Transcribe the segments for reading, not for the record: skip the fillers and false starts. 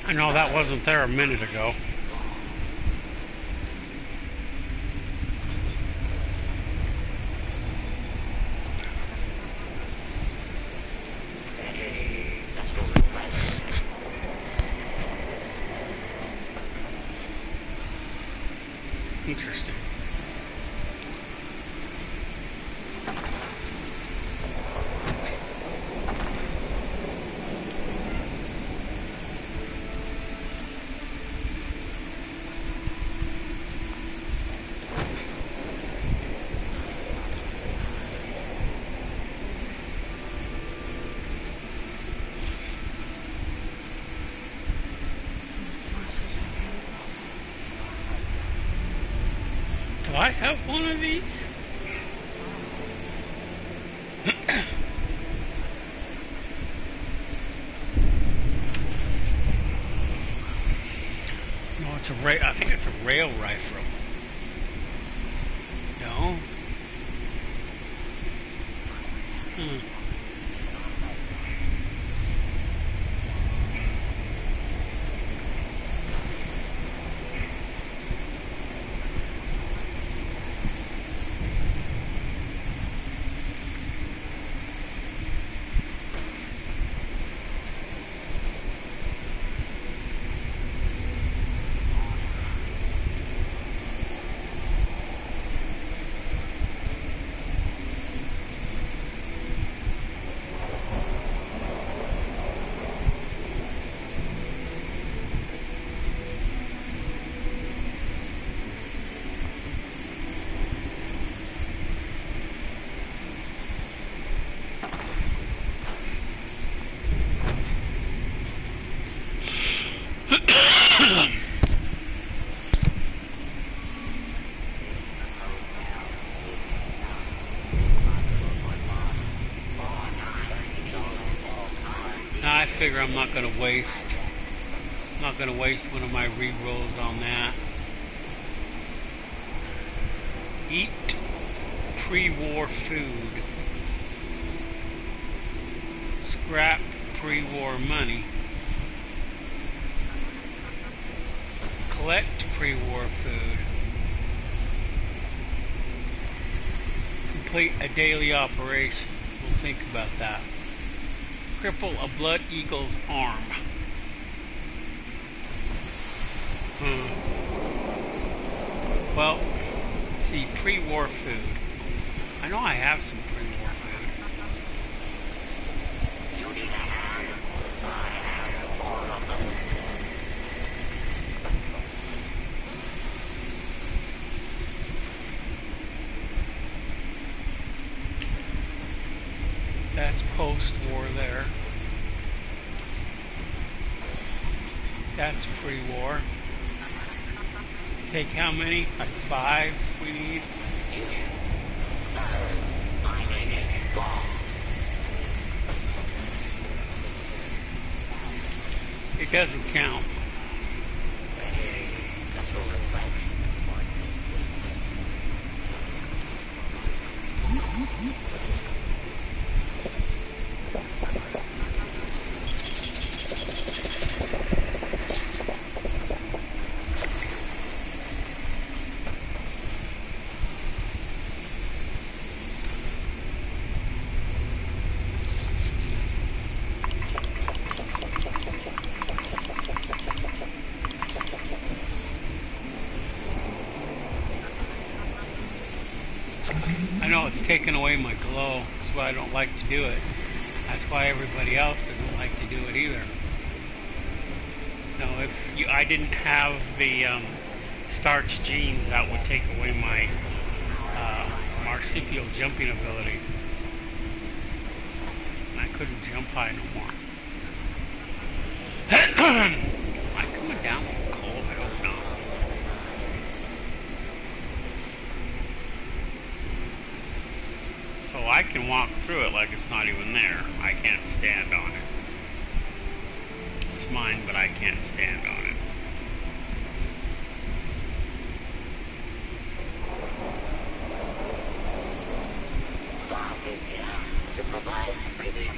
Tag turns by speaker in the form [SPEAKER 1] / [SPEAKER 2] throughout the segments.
[SPEAKER 1] I know that wasn't there a minute ago. Interesting. Do I have one of these? No, it's a I think it's a rail rifle. No. I figure I'm not gonna waste one of my re-rolls on that. Eat pre-war food. Scrap pre-war money. Collect pre-war food. Complete a daily operation. We'll think about that. Cripple a blood eagle's arm. Well, let's see, pre-war food. I know I have some pre-war food. That's post-war there. That's pre-war. Take how many? Like 5 we need. It doesn't count. I know it's taken away my glow. That's why I don't like to do it. That's why everybody else doesn't like to do it either. No, if I didn't have the starch jeans, that would take away my marsupial jumping ability. And I couldn't jump high no more. Am I coming down from cold? I don't know. So I can walk through it like it's not even there. I can't stand on it. It's mine, but I can't stand on it.
[SPEAKER 2] To provide relief.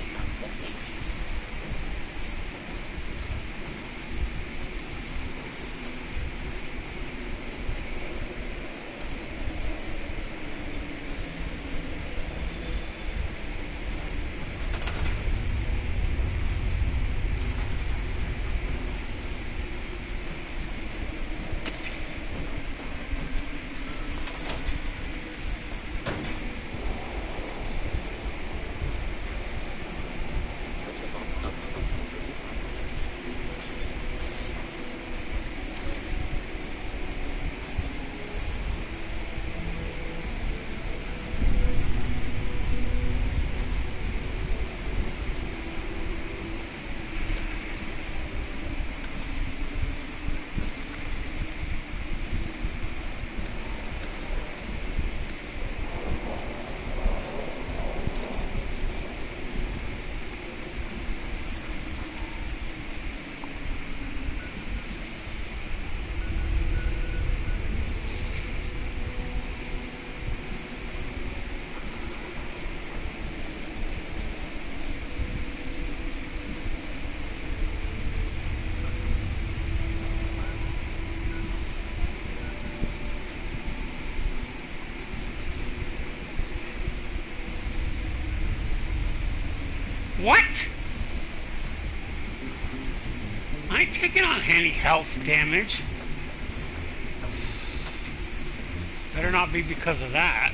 [SPEAKER 1] What? I ain't taking on any health damage. Better not be because of that,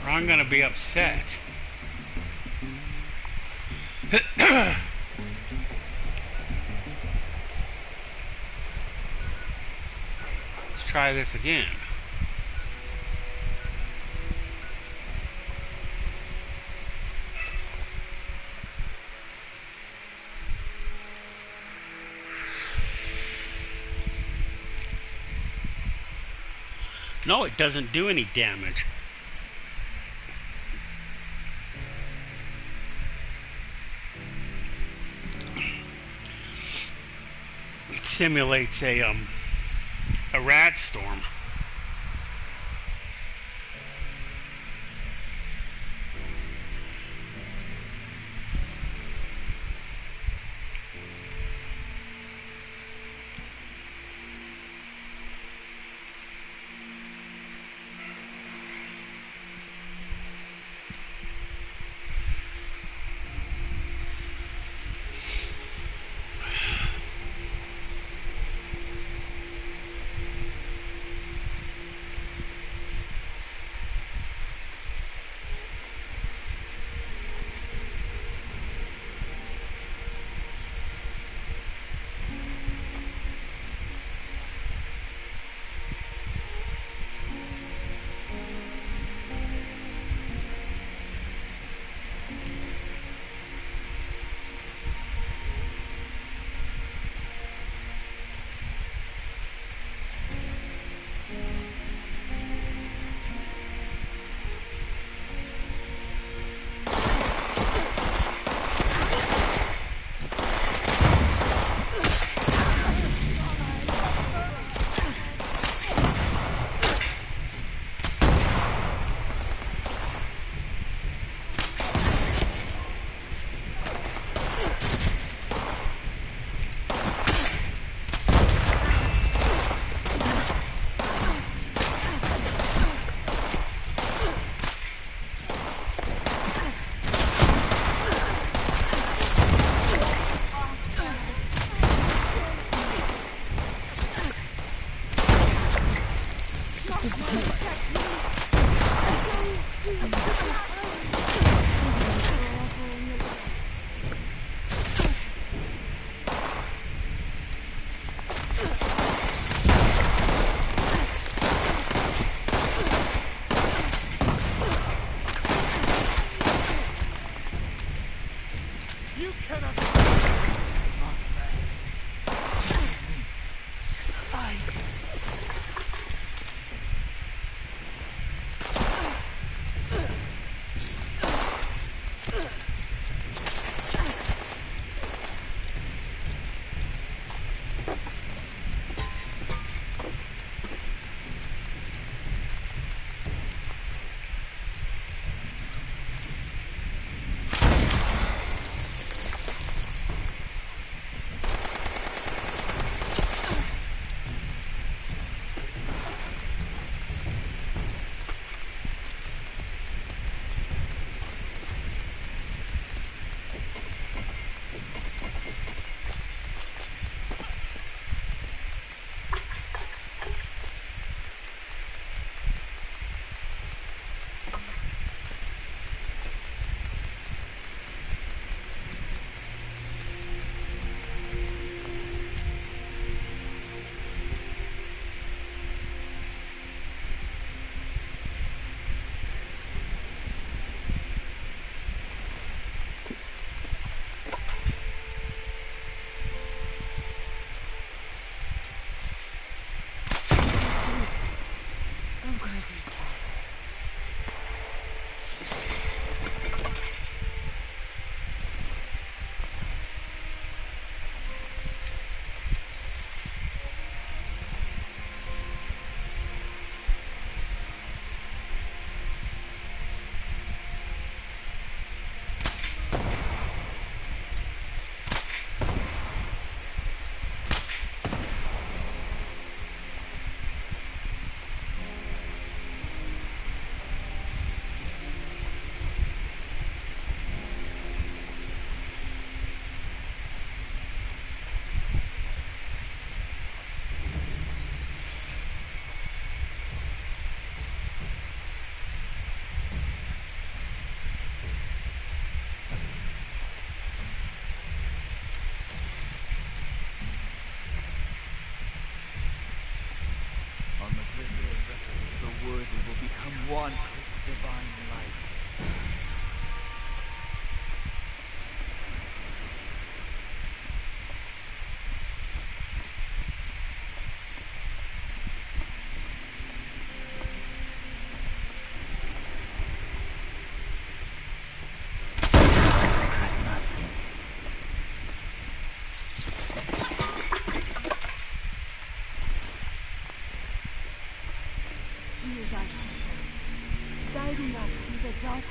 [SPEAKER 1] or I'm gonna be upset. Let's try this again. No, it doesn't do any damage. It simulates a rad storm.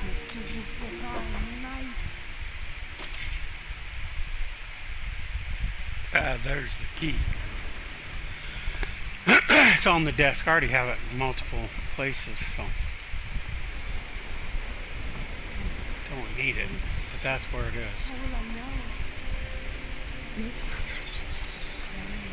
[SPEAKER 2] witness to his divine might.
[SPEAKER 1] There's the key. It's on the desk. I already have it in multiple places, so don't need it. But that's where it is.
[SPEAKER 2] How will I know? Maybe I should just keep praying.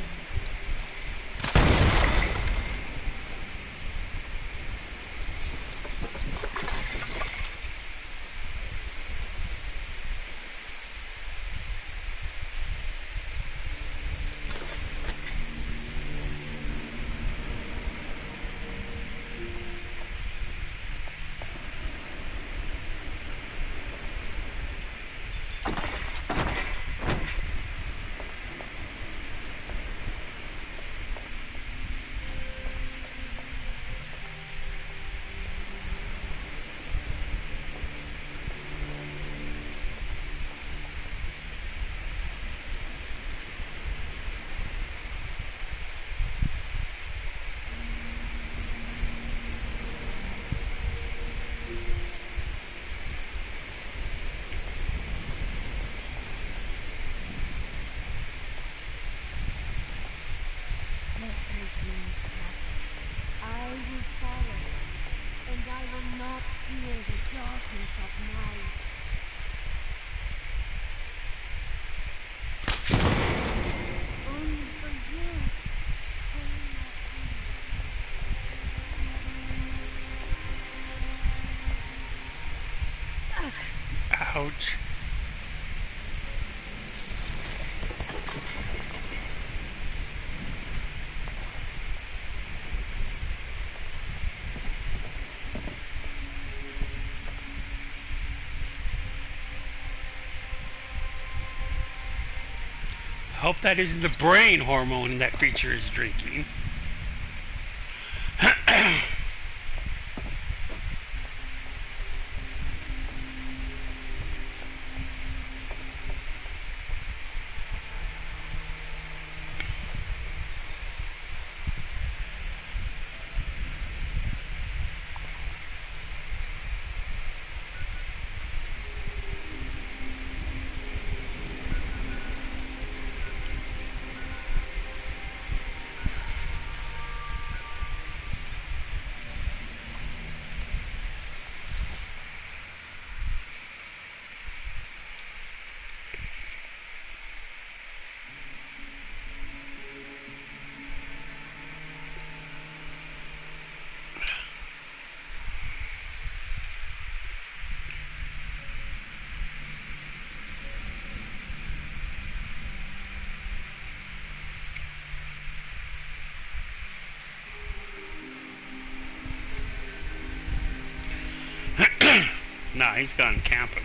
[SPEAKER 2] Let his wings flutter. I will follow, and I will not fear the darkness of night. Only for you, holy Maxine.
[SPEAKER 1] Ouch. I hope that isn't the brain hormone that creature is drinking. Nah, he's gone camping.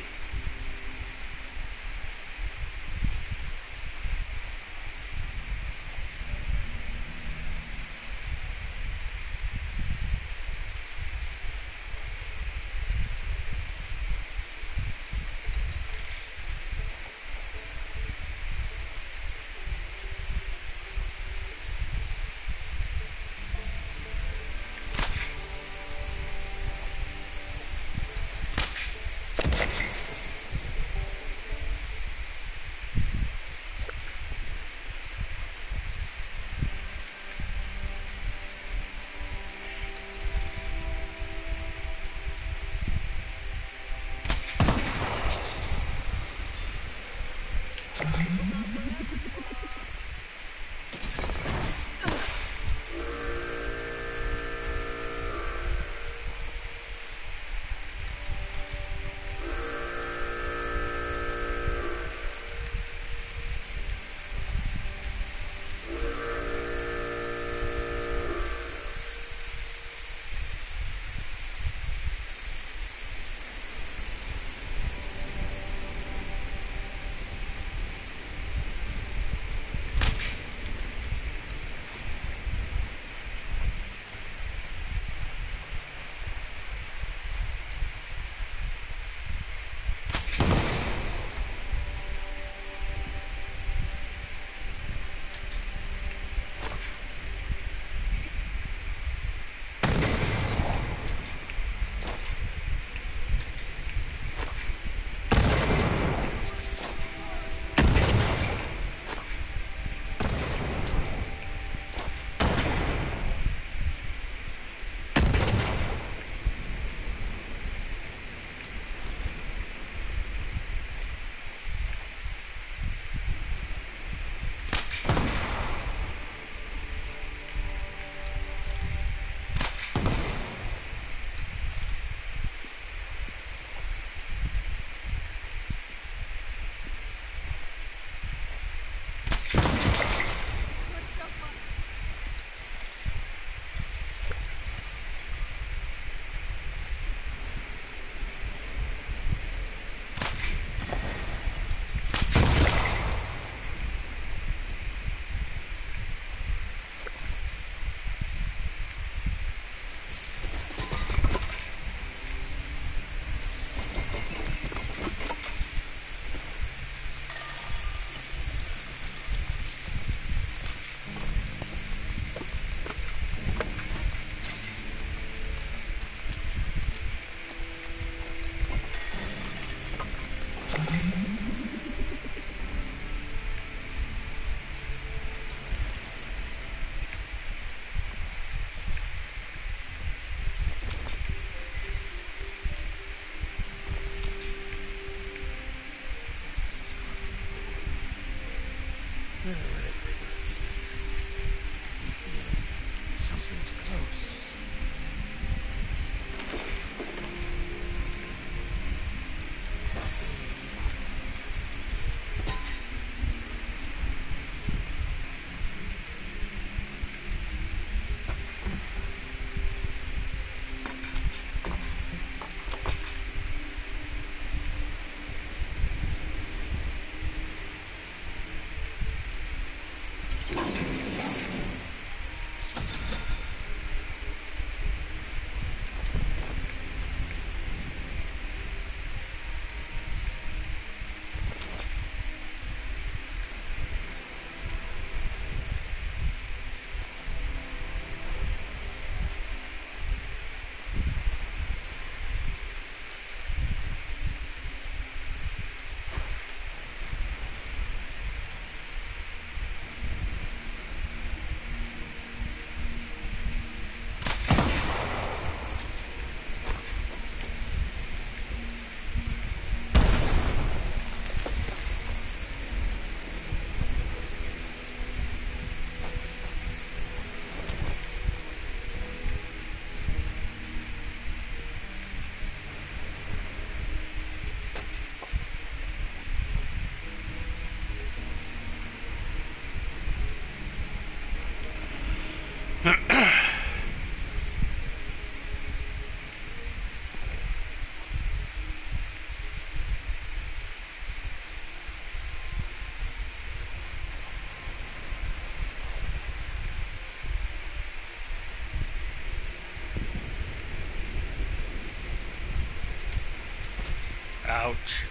[SPEAKER 3] Something's close.
[SPEAKER 1] Ouch.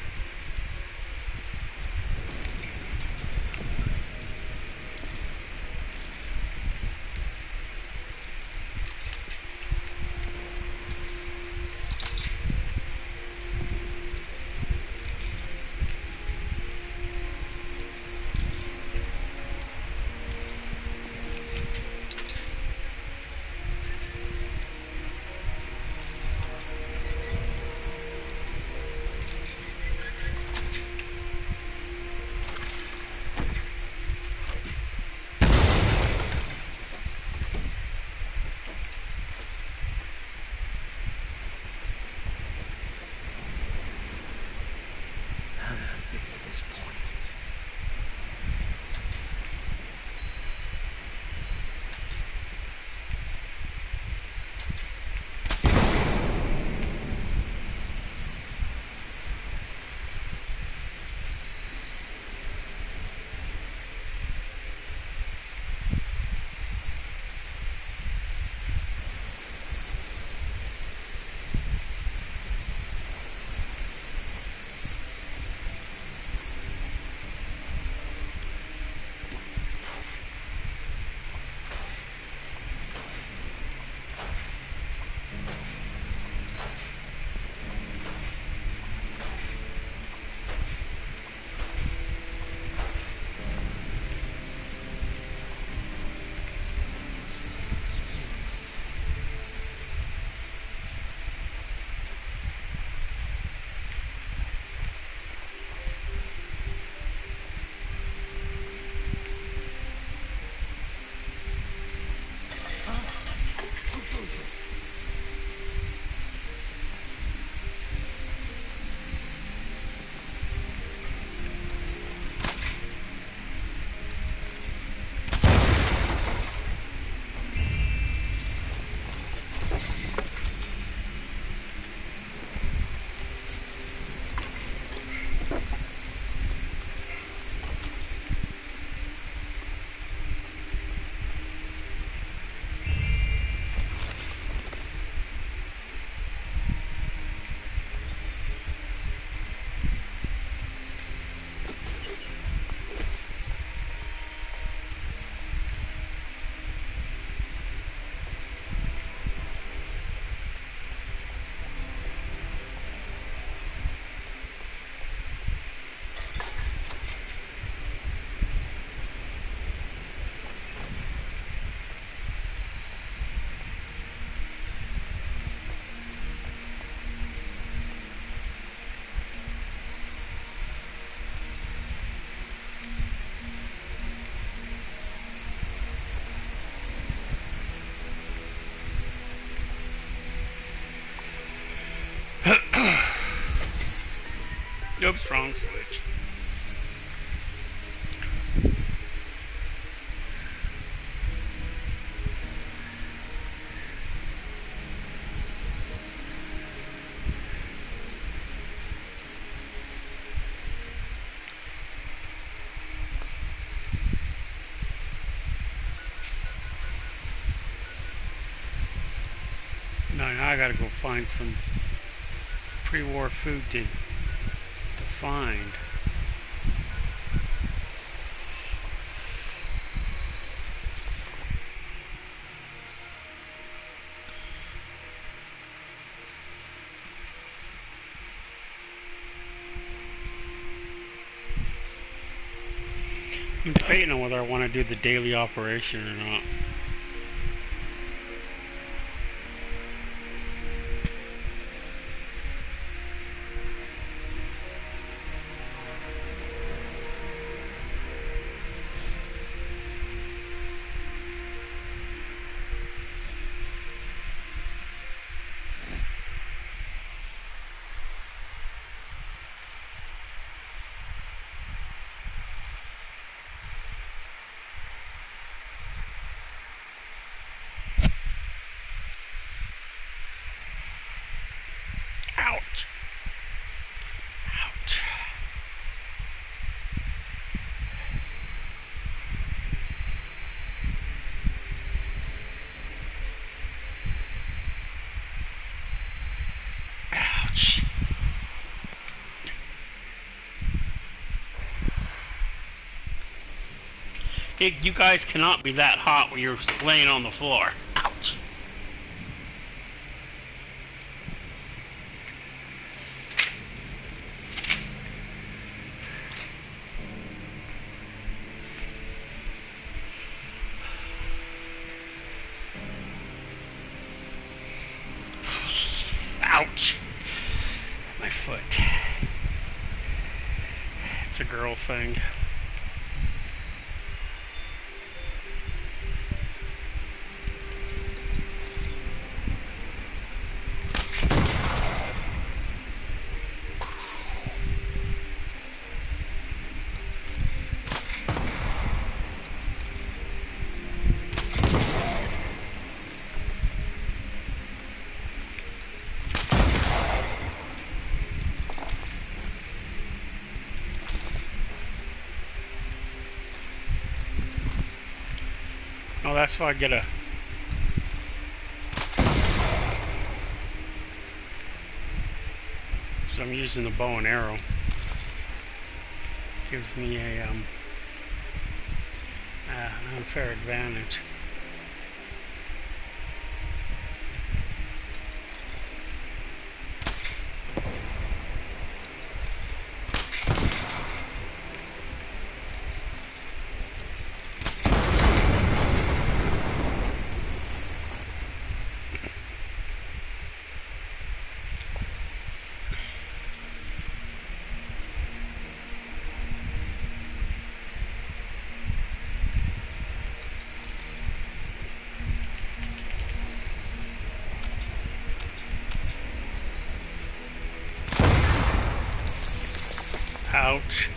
[SPEAKER 1] most of it. Now I gotta go find some pre-war food to find. I'm debating on whether I want to do the daily operation or not. Ouch! Ouch! Ouch! You guys cannot be that hot when you're laying on the floor. Ouch! Ouch! My foot. It's a girl thing. Oh, that's why I get a... So I'm using the bow and arrow. Gives me a an unfair advantage. Ouch.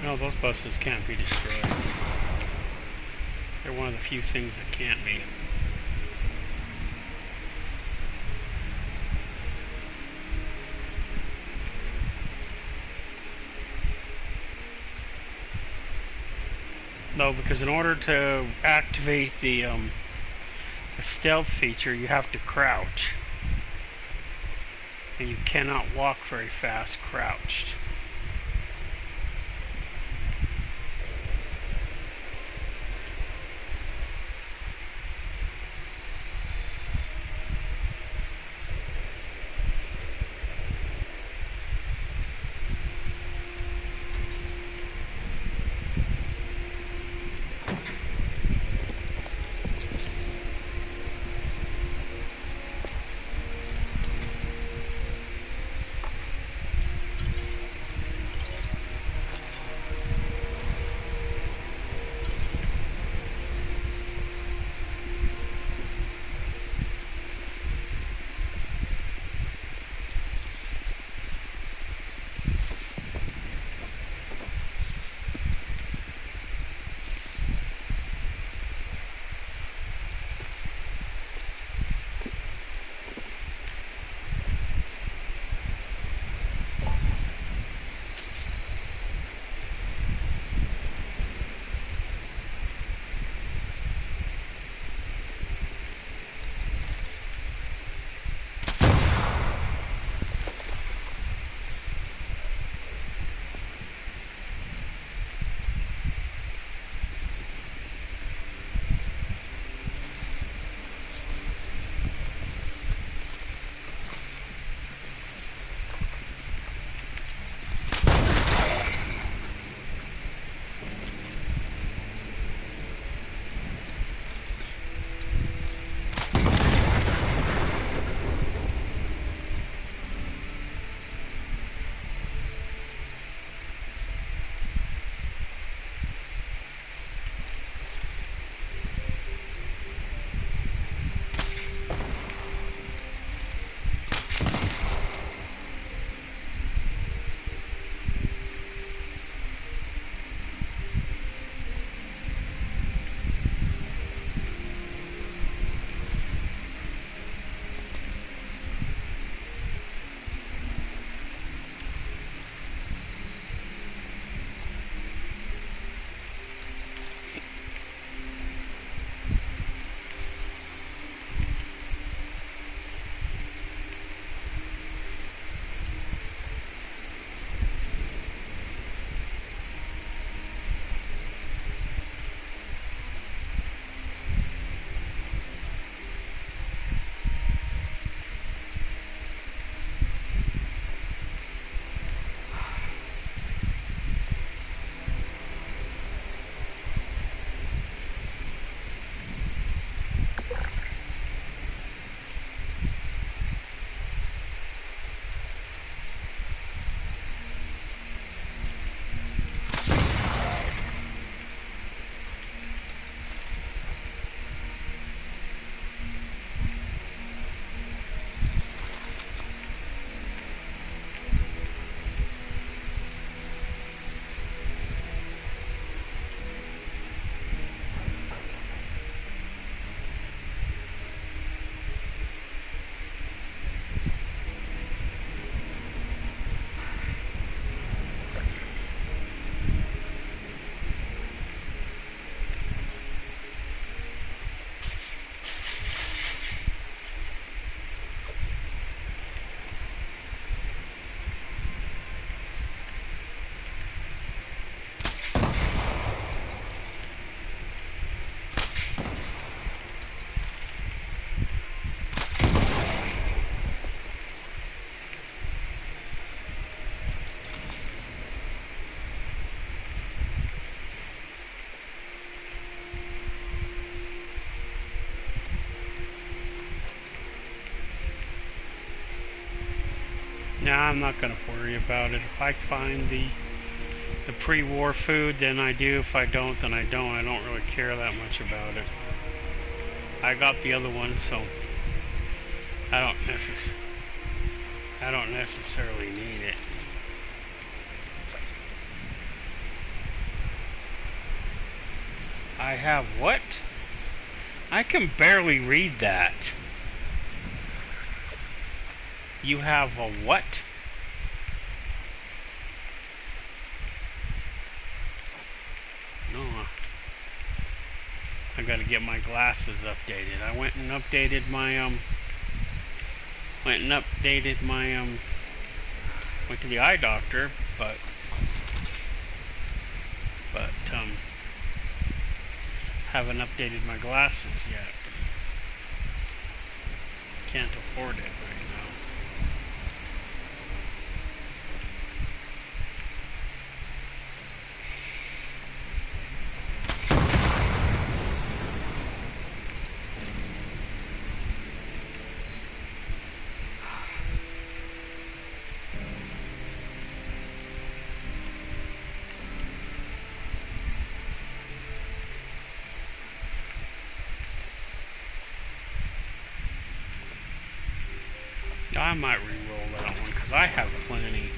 [SPEAKER 1] No, those buses can't be destroyed. They're one of the few things that can't be. No, because in order to activate the stealth feature, you have to crouch. And you cannot walk very fast crouched. Nah, I'm not gonna worry about it. If I find the pre-war food, then I do. If I don't, then I don't. I don't really care that much about it. I got the other one, so I don't necessarily need it. I have what? I can barely read that. You have a what? No. I gotta get my glasses updated. I went and updated my went to the eye doctor, but haven't updated my glasses yet. Can't afford it right now. I might re-roll that one because I have plenty.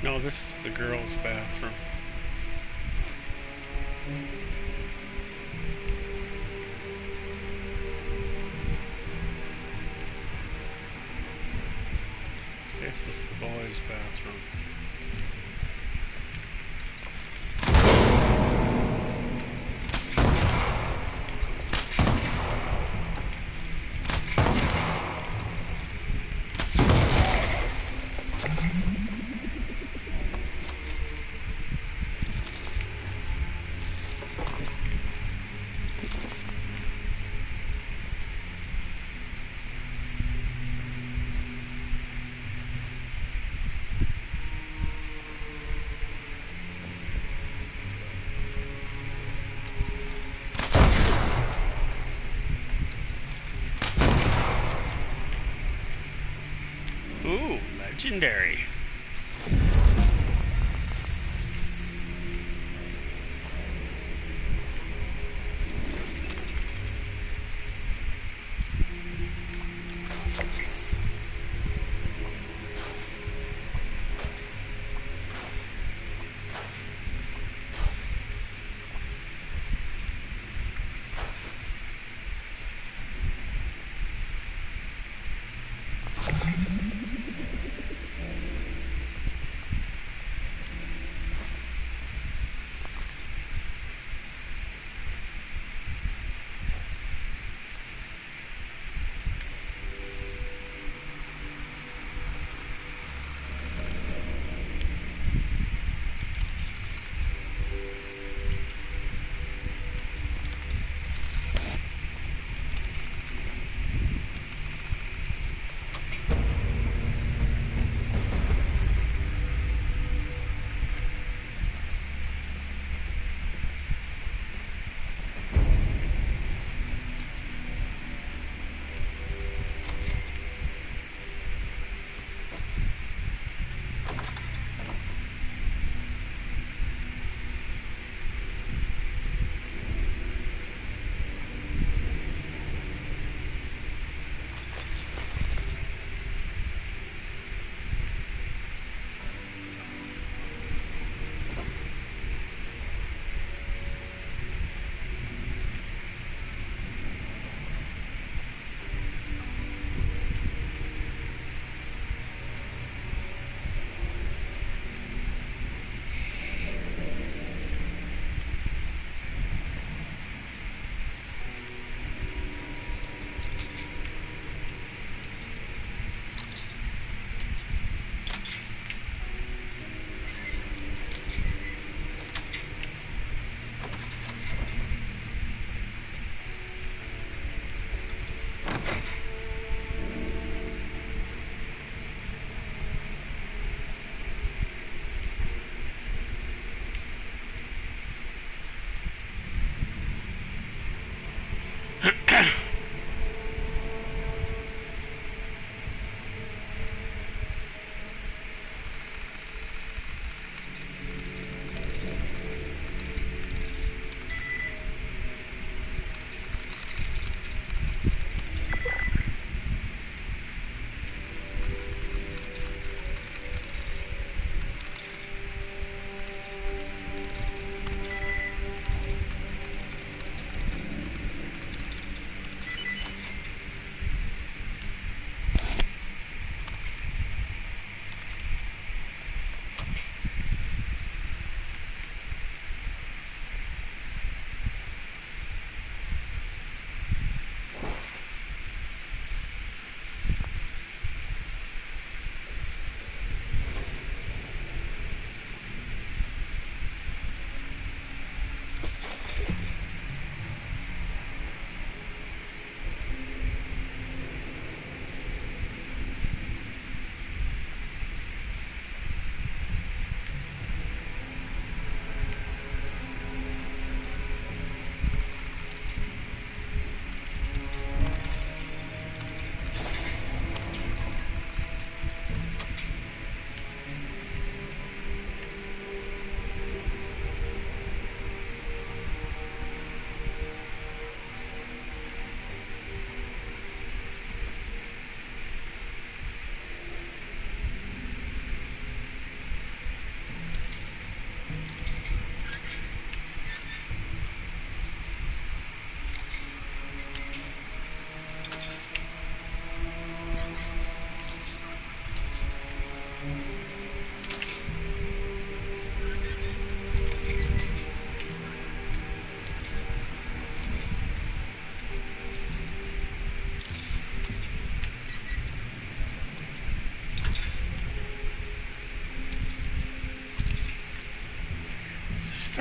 [SPEAKER 1] No, this is the girls' bathroom. This is the boys' bathroom. Ooh, legendary.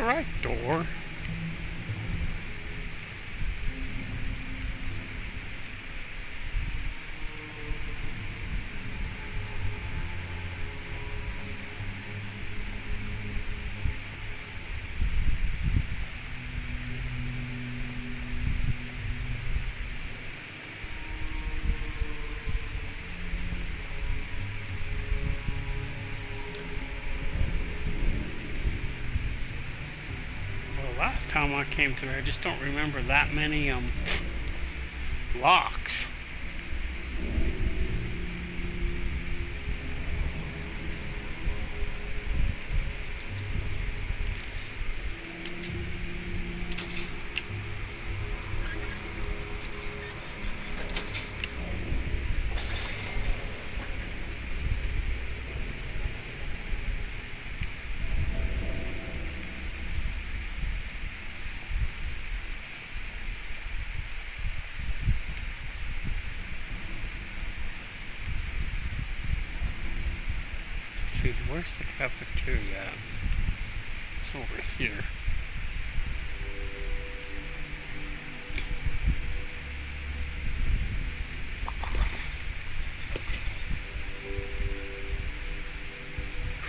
[SPEAKER 1] right door. Last time I came through, I just don't remember that many locks. See, where's the cafeteria at? It's over here.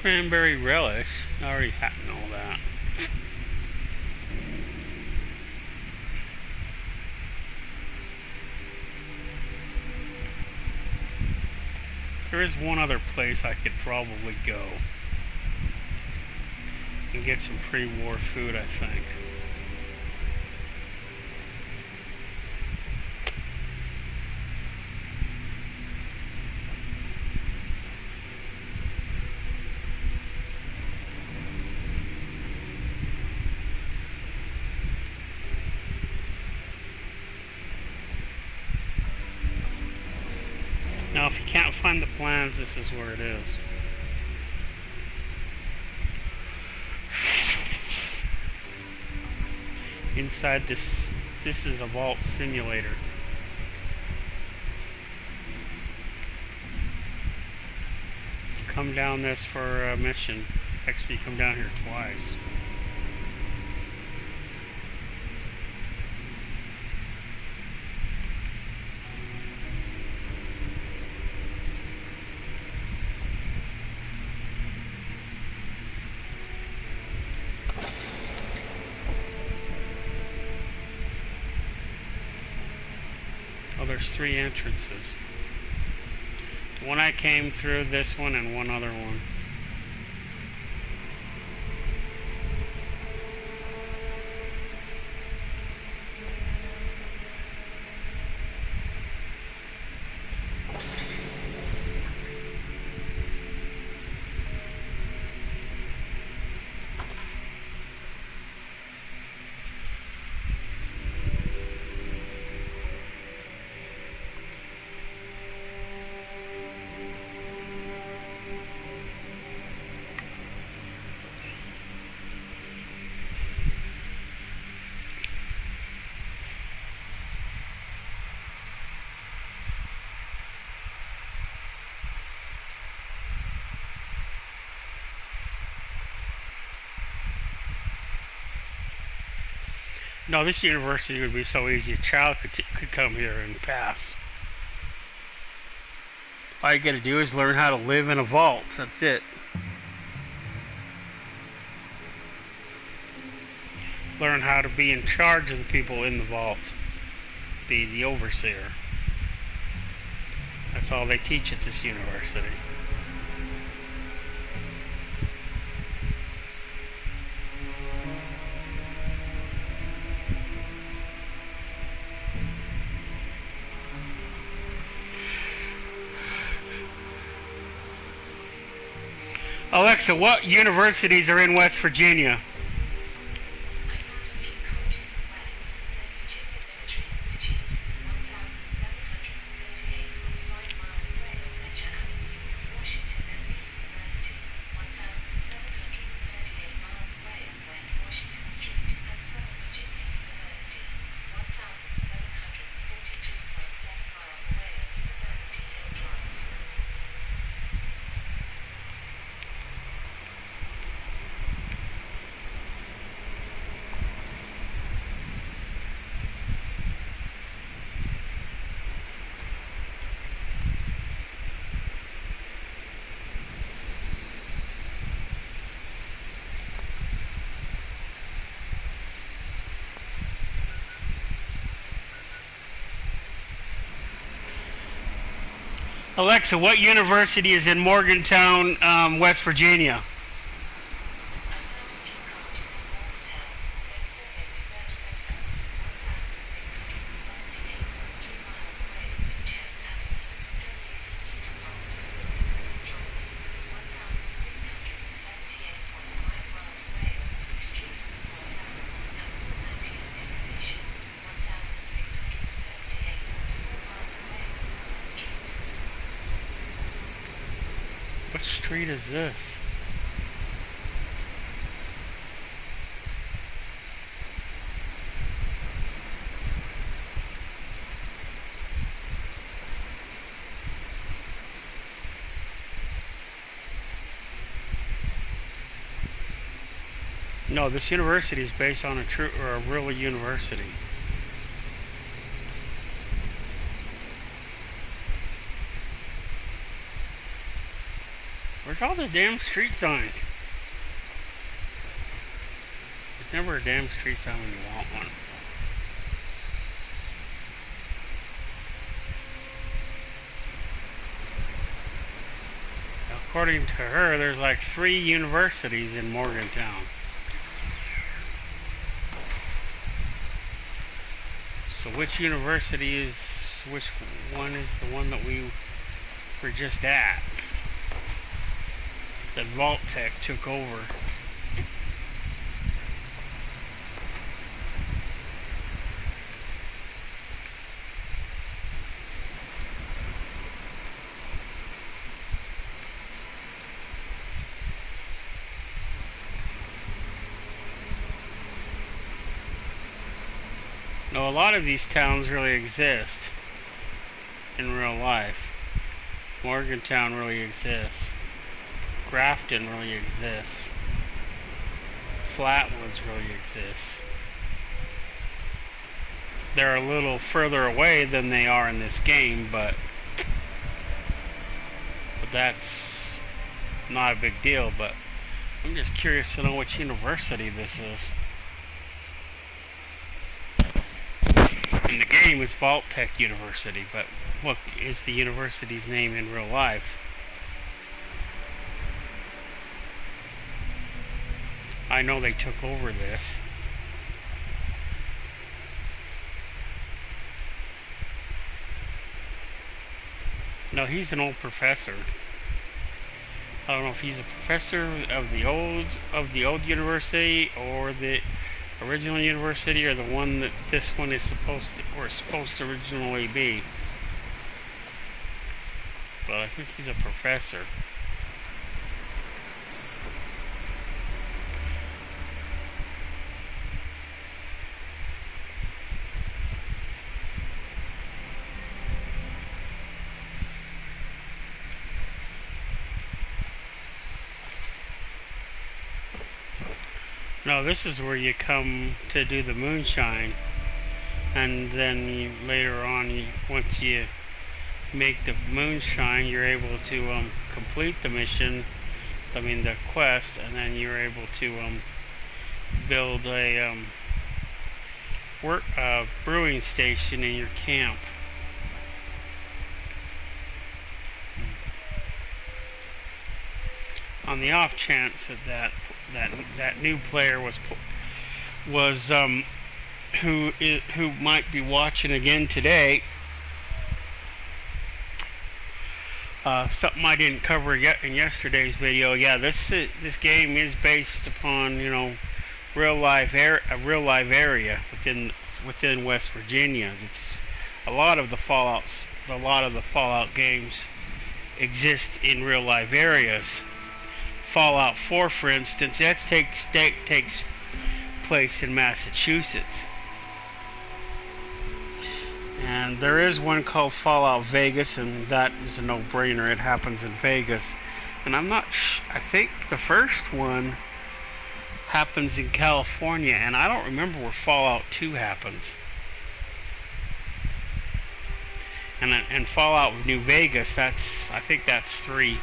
[SPEAKER 1] Cranberry relish. I already know that. There is one other place I could probably go and get some pre-war food, I think. Now, if you can't find the plans, this is where it is. Inside this is a vault simulator. Come down this for a mission. Actually, come down here twice. There's 3 entrances. The one I came through, this one, and one other one. No, this university would be so easy. A child could come here and pass. All you gotta do is learn how to live in a vault. That's it. Learn how to be in charge of the people in the vault. Be the overseer. That's all they teach at this university. Alexa, what universities are in West Virginia? Alexa, what university is in Morgantown, West Virginia? What street is this? No, this university is based on a real university. Where's all the damn street signs? There's never a damn street sign when you want one. According to her, there's like 3 universities in Morgantown. So which university is, which one is the one that we were just at? That Vault Tech took over. No, a lot of these towns really exist in real life. Morgantown really exists. Grafton really exists. Flatwoods really exists. They're a little further away than they are in this game, but that's not a big deal. But I'm just curious to know which university this is. In the game, it's Vault Tech University, but what is the university's name in real life? I know they took over this. No, he's an old professor. I don't know if he's a professor of the old university, or the original university, or the one that this one is supposed to originally be. But I think he's a professor. No, this is where you come to do the moonshine, and then later on, once you make the moonshine, you're able to complete the mission, the quest, and then you're able to build a brewing station in your camp. On the off chance that new player who might be watching again today, something I didn't cover yet in yesterday's video. Yeah, this game is based upon a real life area within West Virginia. It's a lot of the Fallout games exist in real life areas. Fallout 4, for instance, that takes place in Massachusetts. And there is one called Fallout Vegas, and that is a no-brainer. It happens in Vegas. And I think the first one happens in California, and I don't remember where Fallout 2 happens. And Fallout New Vegas, I think that's 3.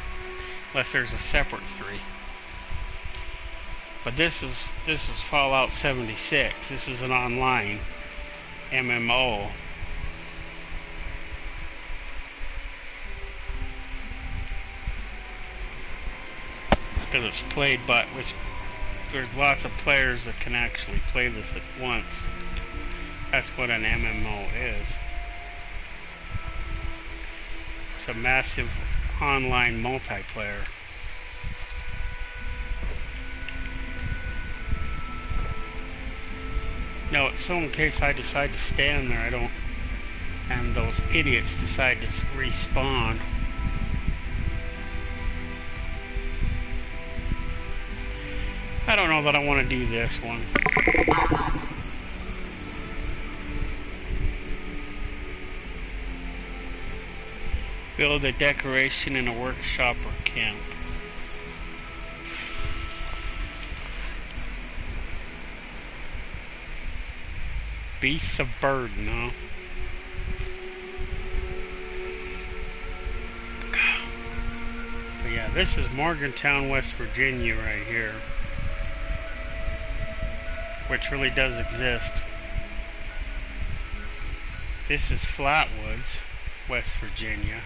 [SPEAKER 1] Unless there's a separate 3. But this is Fallout 76. This is an online MMO. because it's played, but there's lots of players that can actually play this at once. That's what an MMO is. It's a massive online multiplayer. No, so in case I decide to stand there, I don't, and those idiots decide to respawn. I don't know that I want to do this one. Build a decoration in a workshop or camp. Beasts of burden, huh? But yeah, this is Morgantown, West Virginia right here. Which really does exist. This is Flatwoods, West Virginia.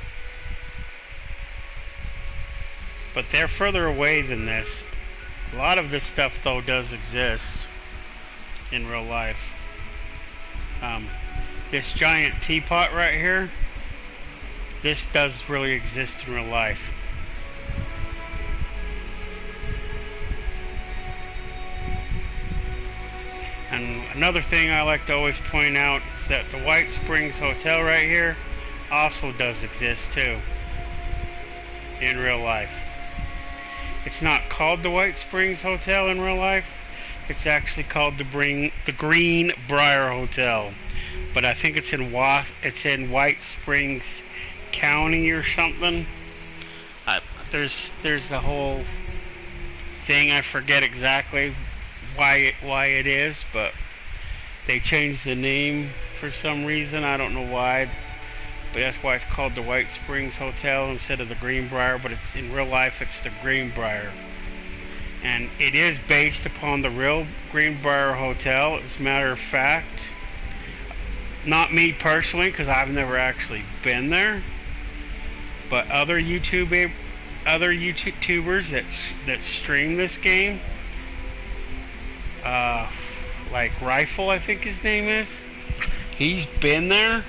[SPEAKER 1] But they're further away than this. A lot of this stuff, though, does exist in real life. This giant teapot right here, this does really exist in real life. And another thing I like to always point out is that the White Springs Hotel right here also does exist too in real life. It's not called the White Springs Hotel in real life. It's actually called the Greenbrier Hotel, but I think it's in White Springs County or something. There's the whole thing. I forget exactly why it is, but they changed the name for some reason. I don't know why, but that's why it's called the White Springs Hotel instead of the Greenbrier. But it's in real life, it's the Greenbrier. And it is based upon the real Greenbrier Hotel, as a matter of fact. Not me personally, because I've never actually been there. But other YouTubers that stream this game, like Rifle, I think his name is. He's been there,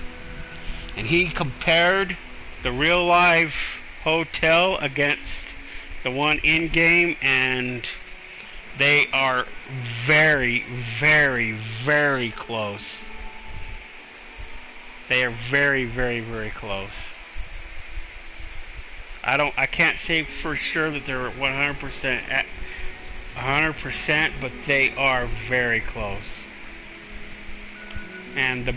[SPEAKER 1] and he compared the real life hotel against the one in game, and they are very, very, very close. They are very, very, very close. I can't say for sure that they're 100% at 100%, but they are very close. And the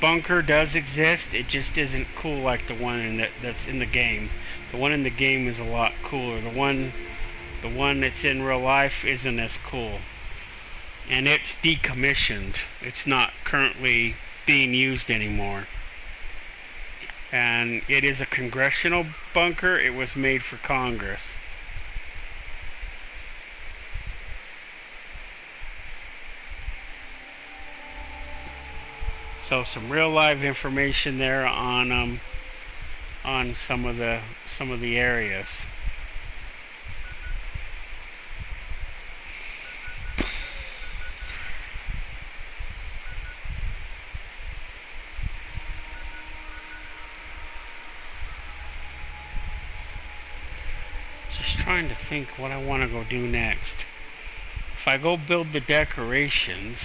[SPEAKER 1] bunker does exist. It just isn't cool like the one that's in the game. The one in the game is a lot cooler. The one that's in real life isn't as cool. And it's decommissioned. It's not currently being used anymore. And it is a congressional bunker. It was made for Congress. So some real live information there on some of the areas. Just trying to think what I want to go do next. If I go build the decorations,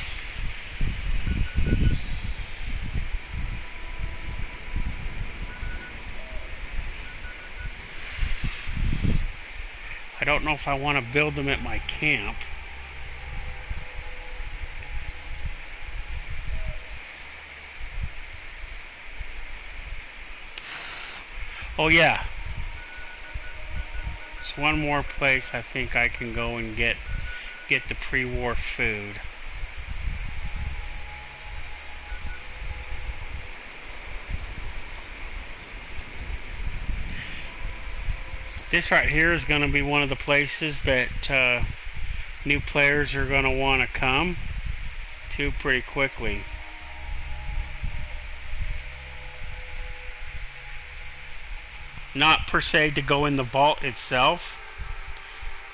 [SPEAKER 1] I don't know if I want to build them at my camp. Oh yeah. There's one more place I think I can go and get the pre-war food. This right here is going to be one of the places that new players are going to want to come to pretty quickly. Not per se to go in the vault itself,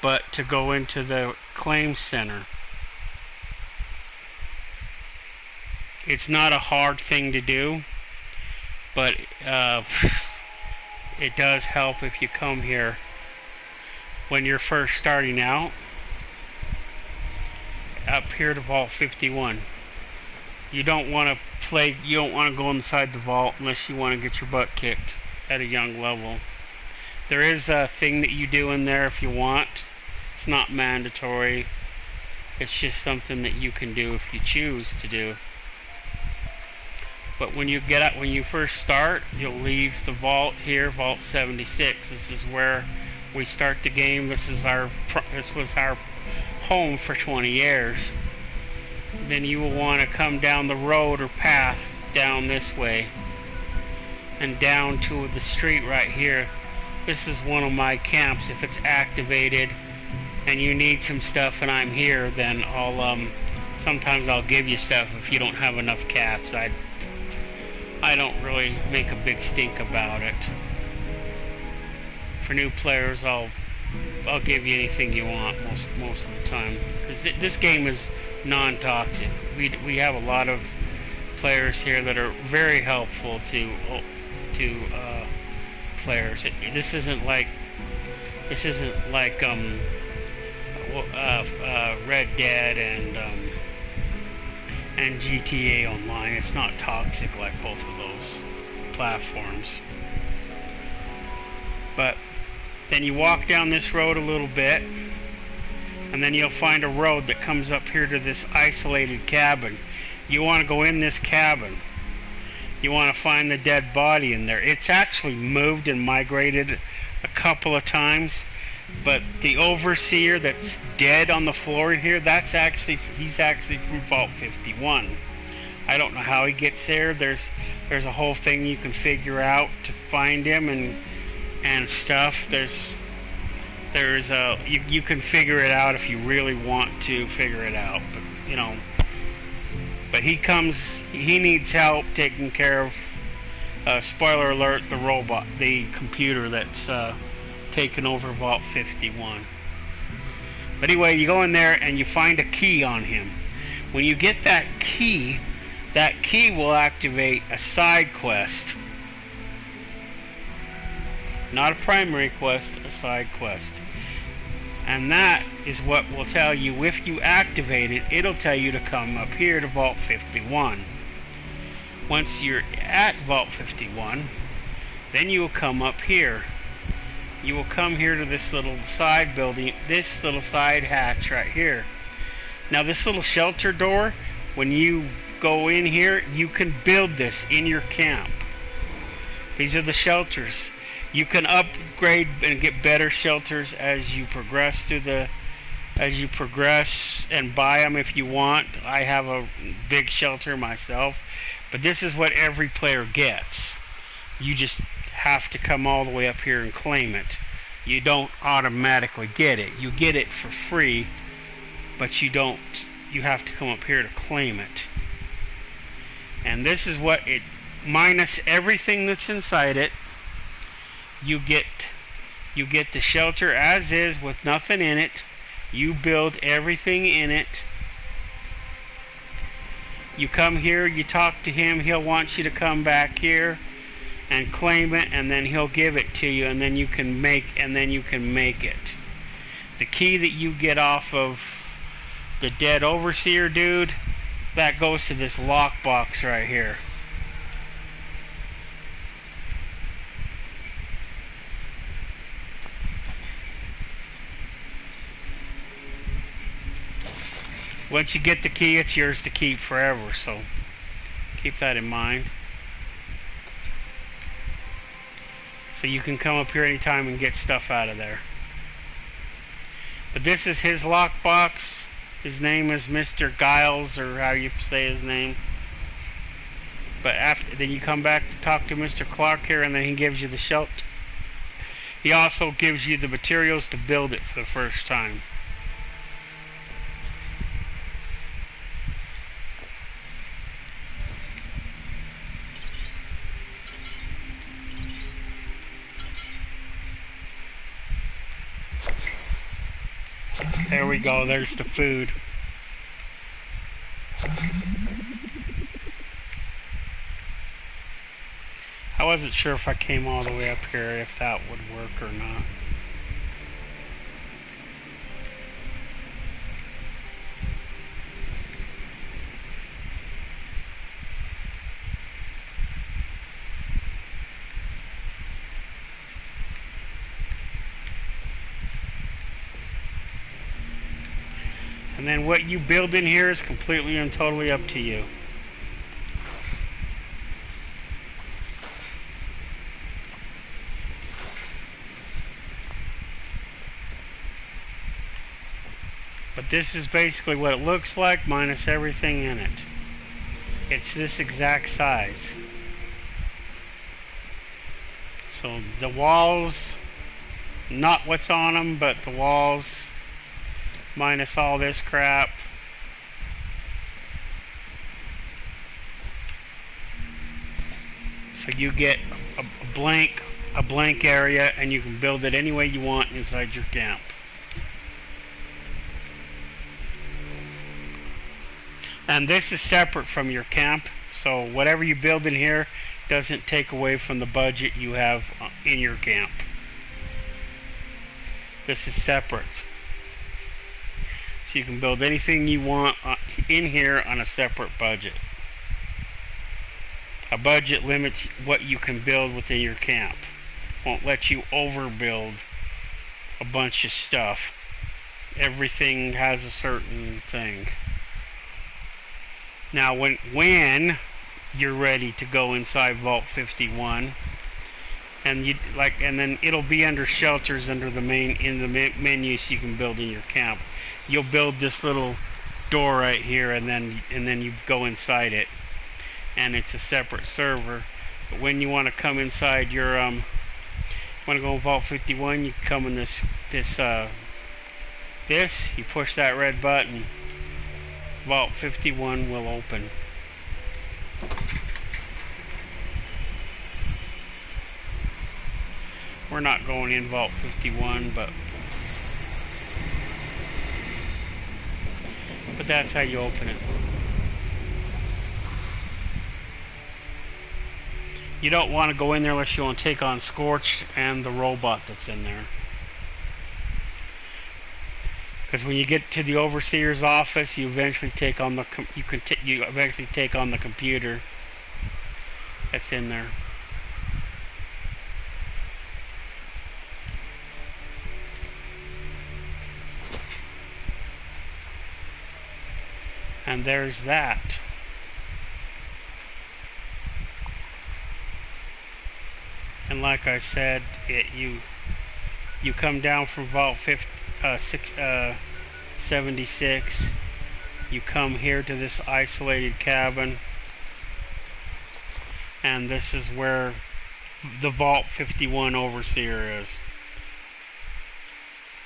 [SPEAKER 1] but to go into the claim center. It's not a hard thing to do, but it does help if you come here when you're first starting out. Up here to Vault 51. You don't want to go inside the vault unless you want to get your butt kicked at a young level. There is a thing that you do in there if you want. It's not mandatory. It's just something that you can do if you choose to do. But when you first start, you'll leave the vault here, Vault 76. This is where we start the game. This was our home for 20 years. Then you will want to come down the road or path down this way and down to the street right here. This is one of my camps. If it's activated and you need some stuff and I'm here, then sometimes I'll give you stuff if you don't have enough caps. I don't really make a big stink about it. For new players, I'll give you anything you want most of the time, because this game is non-toxic. We have a lot of players here that are very helpful to players. This isn't like Red Dead and GTA Online. It's not toxic like both of those platforms. But then you walk down this road a little bit, and then you'll find a road that comes up here to this isolated cabin. You want to go in this cabin. You want to find the dead body in there. It's actually moved and migrated a couple of times, but the overseer that's dead on the floor in here, he's actually from Vault 51. I don't know how he gets there. There's a whole thing you can figure out to find him and stuff. You can figure it out if you really want to figure it out, but he needs help taking care of, spoiler alert, the computer that's taken over Vault 51. But anyway, you go in there and you find a key on him. When you get that key will activate a side quest. Not a primary quest, a side quest. And that is what will tell you, if you activate it, it'll tell you to come up here to Vault 51. Once you're at Vault 51, then you will come up here. You will come here to this little side building, this little side hatch right here. Now this little shelter door, when you go in here, you can build this in your camp. These are the shelters. You can upgrade and get better shelters as you progress and buy them if you want. I have a big shelter myself, but this is what every player gets. You just have to come all the way up here and claim it. You don't automatically get it. You get it for free, but you have to come up here to claim it. And this is what it, minus everything that's inside it. You get the shelter as is with nothing in it. You build everything in it. You come here, you talk to him, he'll want you to come back here and claim it, and then he'll give it to you, and then you can make it. The key that you get off of the dead overseer dude, that goes to this lockbox right here. Once you get the key, it's yours to keep forever, so keep that in mind. So you can come up here anytime and get stuff out of there. But this is his lockbox. His name is Mr. Giles, or how you say his name. But then you come back to talk to Mr. Clark here, and then he gives you the shelter. He also gives you the materials to build it for the first time. There we go, there's the food. I wasn't sure if I came all the way up here, if that would work or not. And then what you build in here is completely and totally up to you. But this is basically what it looks like minus everything in it. It's this exact size. So the walls, not what's on them, but the walls minus all this crap. So you get a blank area, and you can build it any way you want inside your camp. And this is separate from your camp, so whatever you build in here doesn't take away from the budget you have in your camp. This is separate. So you can build anything you want in here on a separate budget. A budget limits what you can build within your camp. Won't let you overbuild a bunch of stuff. Everything has a certain thing. Now when you're ready to go inside Vault 51, and then it'll be under shelters under the menu, so you can build in your camp. You'll build this little door right here, and then you go inside it, and it's a separate server. But when you want to come inside your want to go in Vault 51, you come in this, you push that red button, Vault 51 will open. We're not going in Vault 51, but that's how you open it. You don't want to go in there unless you want to take on Scorched and the robot that's in there. Because when you get to the overseer's office, you eventually take on the computer that's in there. And there's that. And like I said, you come down from Vault 76. You come here to this isolated cabin, and this is where the Vault 51 overseer is.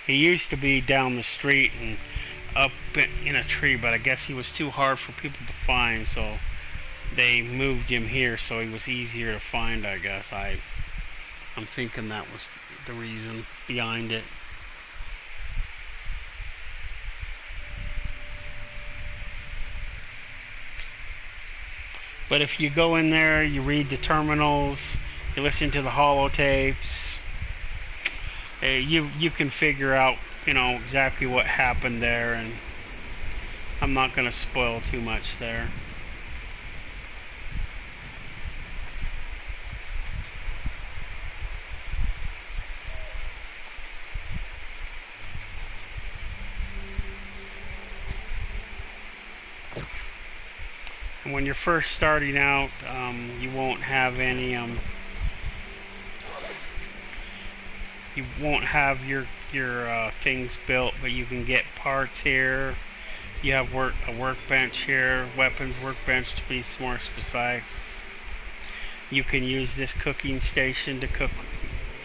[SPEAKER 1] He used to be down the street and up in a tree, but I guess he was too hard for people to find, so they moved him here so he was easier to find, I guess. I'm thinking that was the reason behind it. But if you go in there, you read the terminals, you listen to the holotapes, you can figure out, exactly what happened there, and I'm not going to spoil too much there. And when you're first starting out, you won't have any you won't have your things built, but you can get parts here. You have a workbench here, weapons workbench to be more precise. You can use this cooking station to cook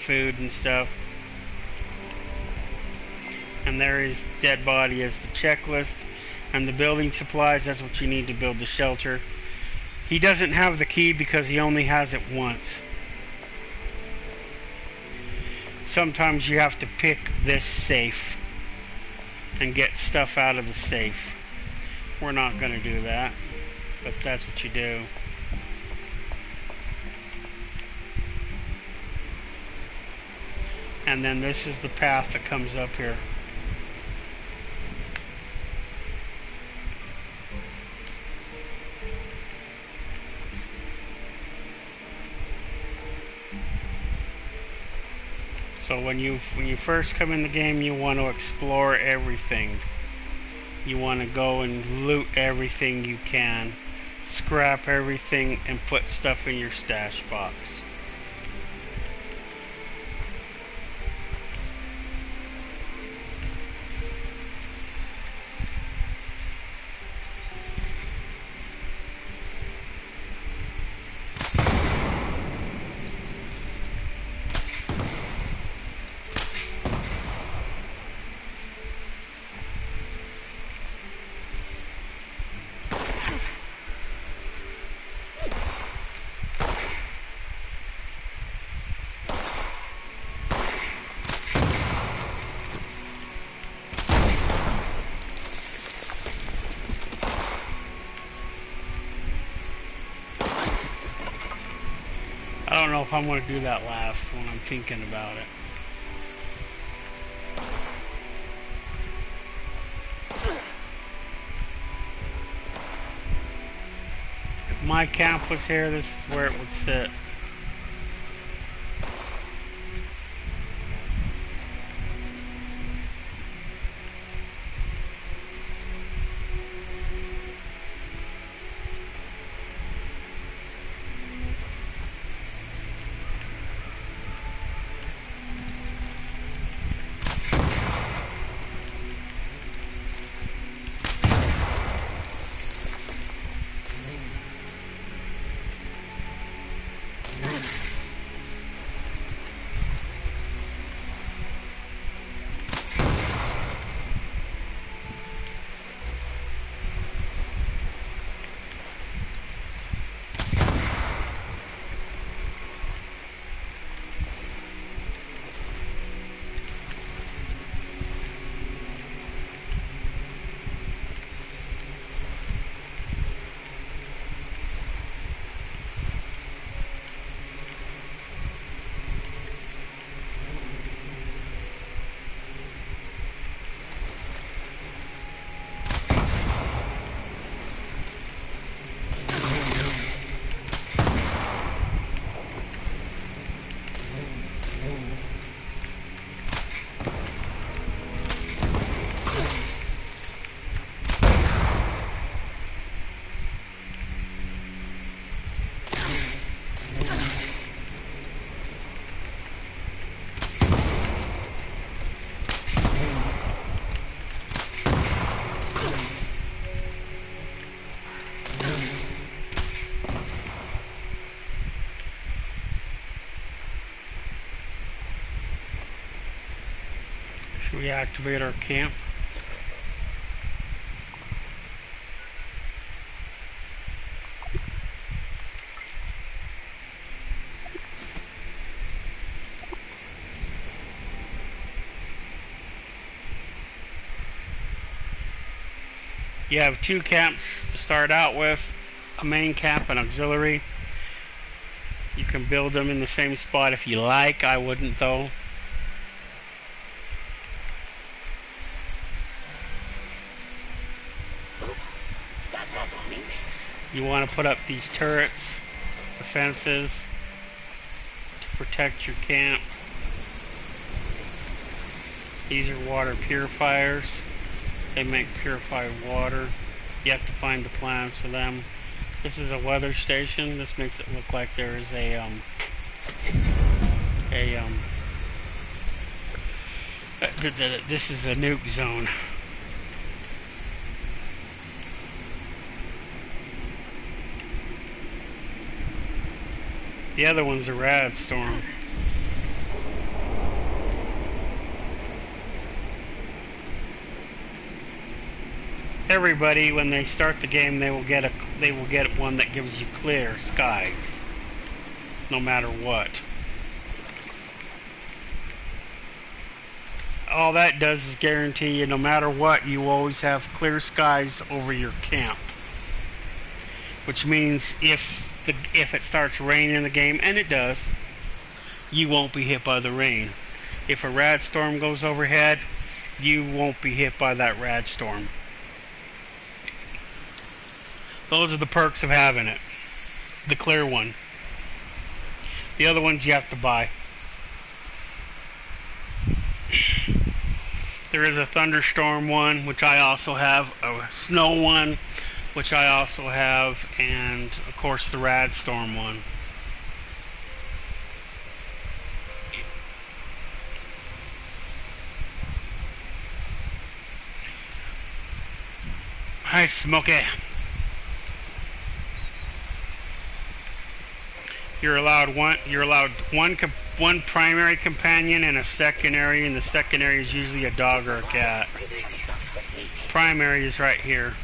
[SPEAKER 1] food and stuff. And there is dead body as the checklist. And the building supplies, that's what you need to build the shelter. He doesn't have the key because he only has it once. Sometimes you have to pick this safe, and get stuff out of the safe. We're not going to do that, but that's what you do. And then this is the path that comes up here. So when you first come in the game, you want to explore everything. You want to go and loot everything you can, scrap everything, and put stuff in your stash box. I don't know if I'm going to do that last when I'm thinking about it. If my camp was here, this is where it would sit. Should we activate our camp? You have two camps to start out with, a main camp and auxiliary. You can build them in the same spot if you like. I wouldn't though. You want to put up these turrets, defenses, to protect your camp. These are water purifiers. They make purified water. You have to find the plans for them. This is a weather station. This makes it look like there is this is a nuke zone. The other one's a rad storm. Everybody, when they start the game, they will get one that gives you clear skies, no matter what. all that does is guarantee you, no matter what, you always have clear skies over your camp. Which means if it starts raining in the game, and it does, you won't be hit by the rain. If a rad storm goes overhead, you won't be hit by that rad storm. Those are the perks of having it. The clear one. The other ones you have to buy. There is a thunderstorm one, which I also have, a snow one, which I also have, and of course the rad storm one. Hi, Smokey. You're allowed one primary companion and a secondary, and the secondary is usually a dog or a cat. Primary is right here.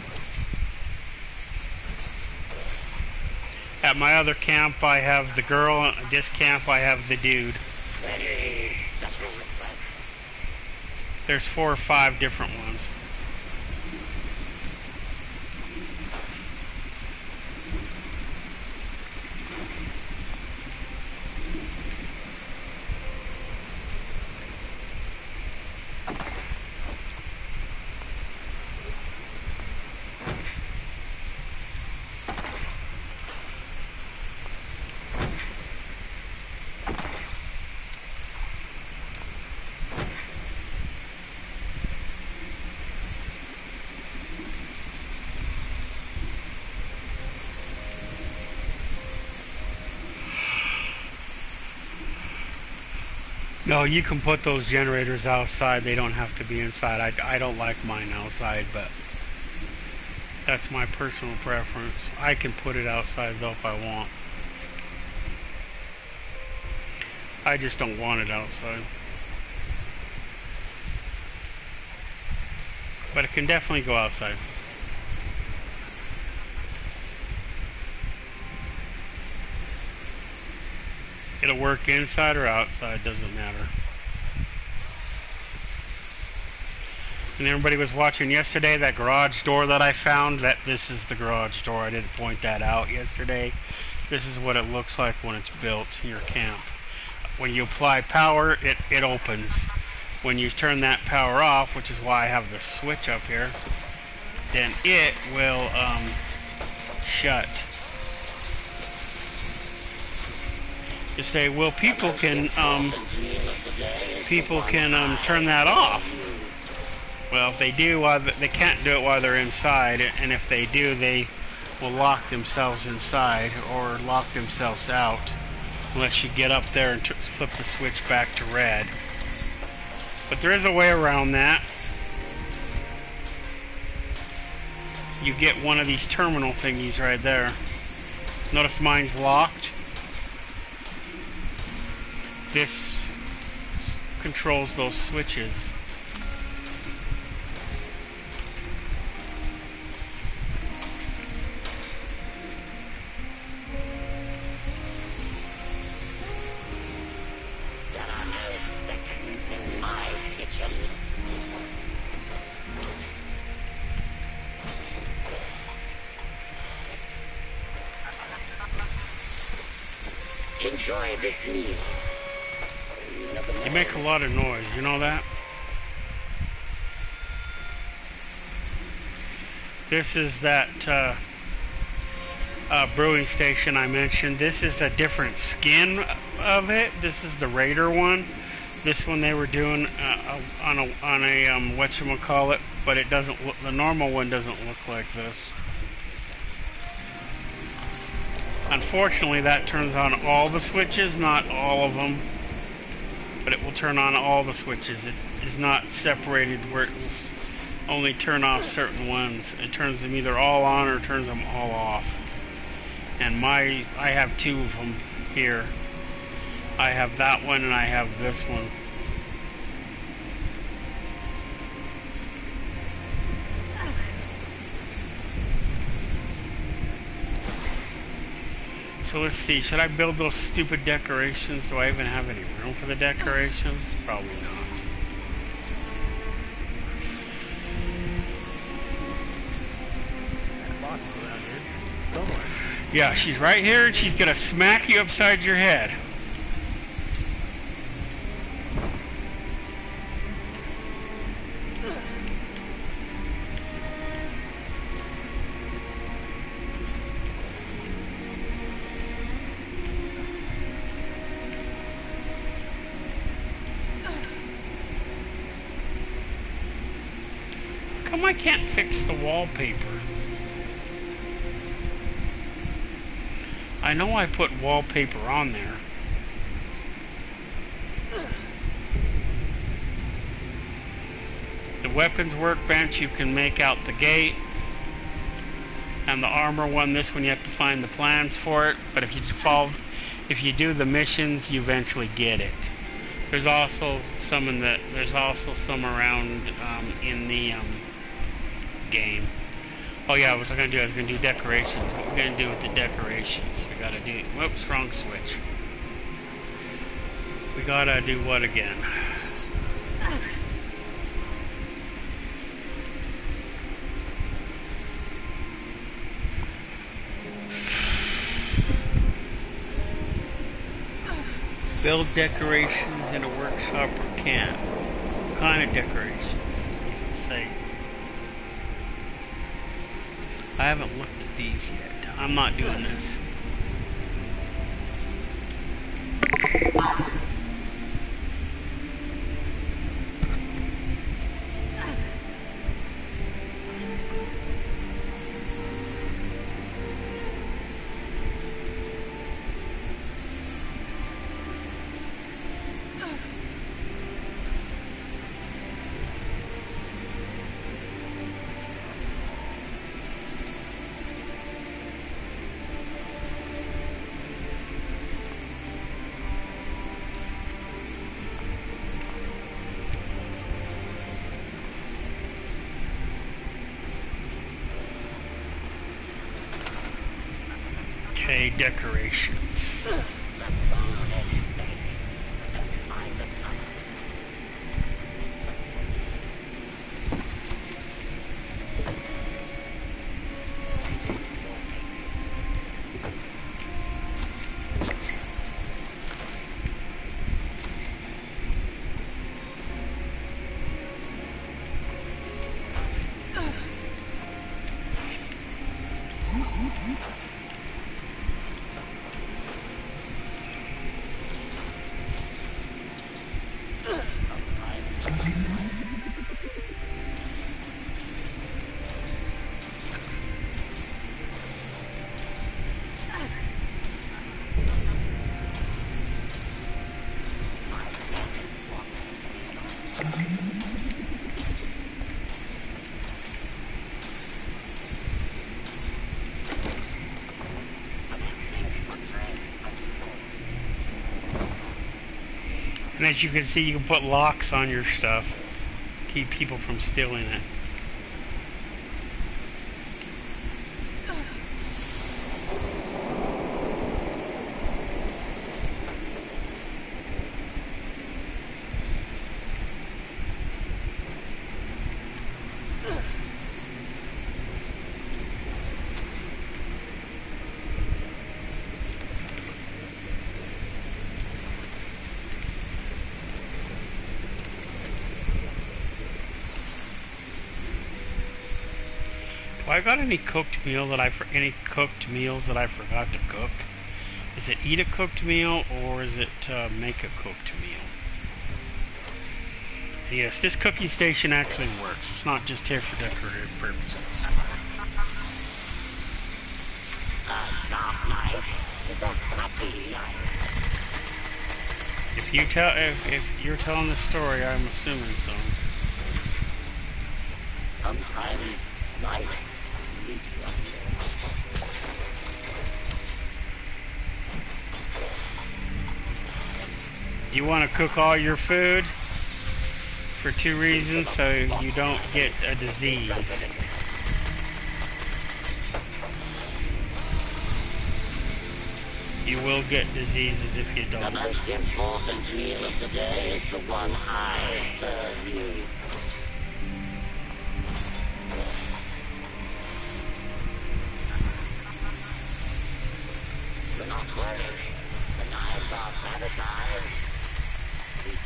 [SPEAKER 1] At my other camp I have the girl, at this camp I have the dude. There's 4 or 5 different ones. No, you can put those generators outside. They don't have to be inside. I don't like mine outside, but that's my personal preference. I can put it outside though if I want. I just don't want it outside. But it can definitely go outside. It'll work inside or outside, doesn't matter. And everybody was watching yesterday, that garage door that I found, this is the garage door. I didn't point that out yesterday. This is what it looks like when it's built in your camp. When you apply power, it opens. When you turn that power off, which is why I have the switch up here, then it will shut. You say, well, people can turn that off. Well, if they do, they can't do it while they're inside, and if they do, they will lock themselves inside or lock themselves out unless you get up there and flip the switch back to red. But there is a way around that. You get one of these terminal thingies right there. Notice mine's locked. This controls those switches.
[SPEAKER 4] Enjoy this meal.
[SPEAKER 1] You make a lot of noise, you know that? This is that brewing station I mentioned. This is a different skin of it. This is the Raider one. This one they were doing on a whatchamacallit, but it doesn't look, the normal one doesn't look like this. Unfortunately, that turns on all the switches, not all of them, but it will turn on all the switches. It is not separated where it will only turn off certain ones. It turns them either all on or turns them all off. And I have 2 of them here. I have that one and I have this one. So let's see, should I build those stupid decorations? Do I even have any room for the decorations? Probably not. Yeah, she's right here and she's gonna smack you upside your head. How come I can't fix the wallpaper? I know I put wallpaper on there. The weapons workbench, you can make out the gate. And the armor one, this one you have to find the plans for it. But if you do the missions, you eventually get it. There's also some around in the game. Oh yeah, what was I gonna do? I was gonna do decorations. What we're gonna do with the decorations? We gotta do. Whoops, wrong switch. We gotta do what again? Build decorations in a workshop or camp. What kind of decorations? Does it say? I haven't looked at these yet. I'm not doing this. Okay, decorations. And as you can see, you can put locks on your stuff. Keep people from stealing it. Do I got any cooked meals that I forgot to cook? Is it eat a cooked meal or is it make a cooked meal? Yes, this cookie station actually works. It's not just here for decorative purposes. If you're telling the story, I'm assuming so.
[SPEAKER 4] Sometimes life.
[SPEAKER 1] You want to cook all your food for two reasons, so you don't get a disease. You will get diseases if you don't.
[SPEAKER 4] The most important meal of the day is the one I serve you. flourish. The knives are sanitized. Please.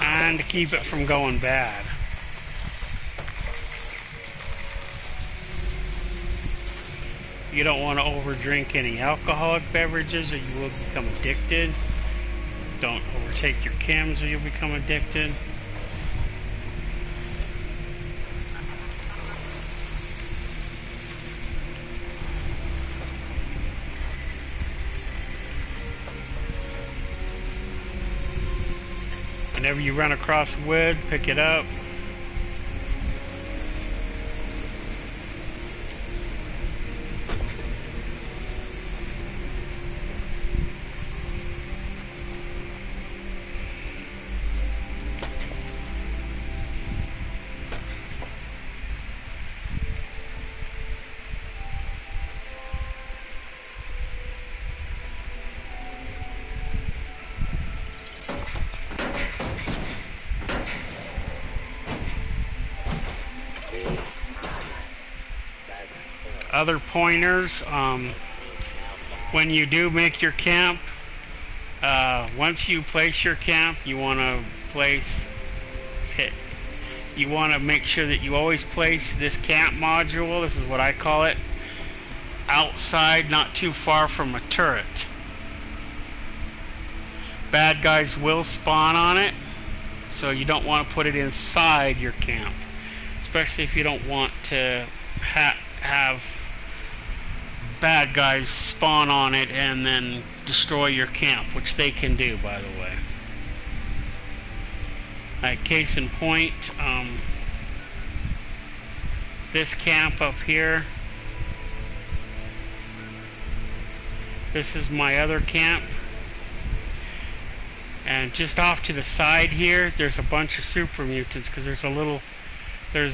[SPEAKER 1] And to keep it from going bad. You don't want to overdrink any alcoholic beverages or you will become addicted. Don't overtake your chems or you'll become addicted. Whenever you run across wood, pick it up. Other pointers, when you do make your camp, once you place your camp, you want to make sure that you always place this camp module, this is what I call it, outside, not too far from a turret. Bad guys will spawn on it, so you don't want to put it inside your camp, especially if you don't want to have bad guys spawn on it and then destroy your camp, which they can do, by the way. Case in point, this camp up here, this is my other camp, and just off to the side here there's a bunch of super mutants because there's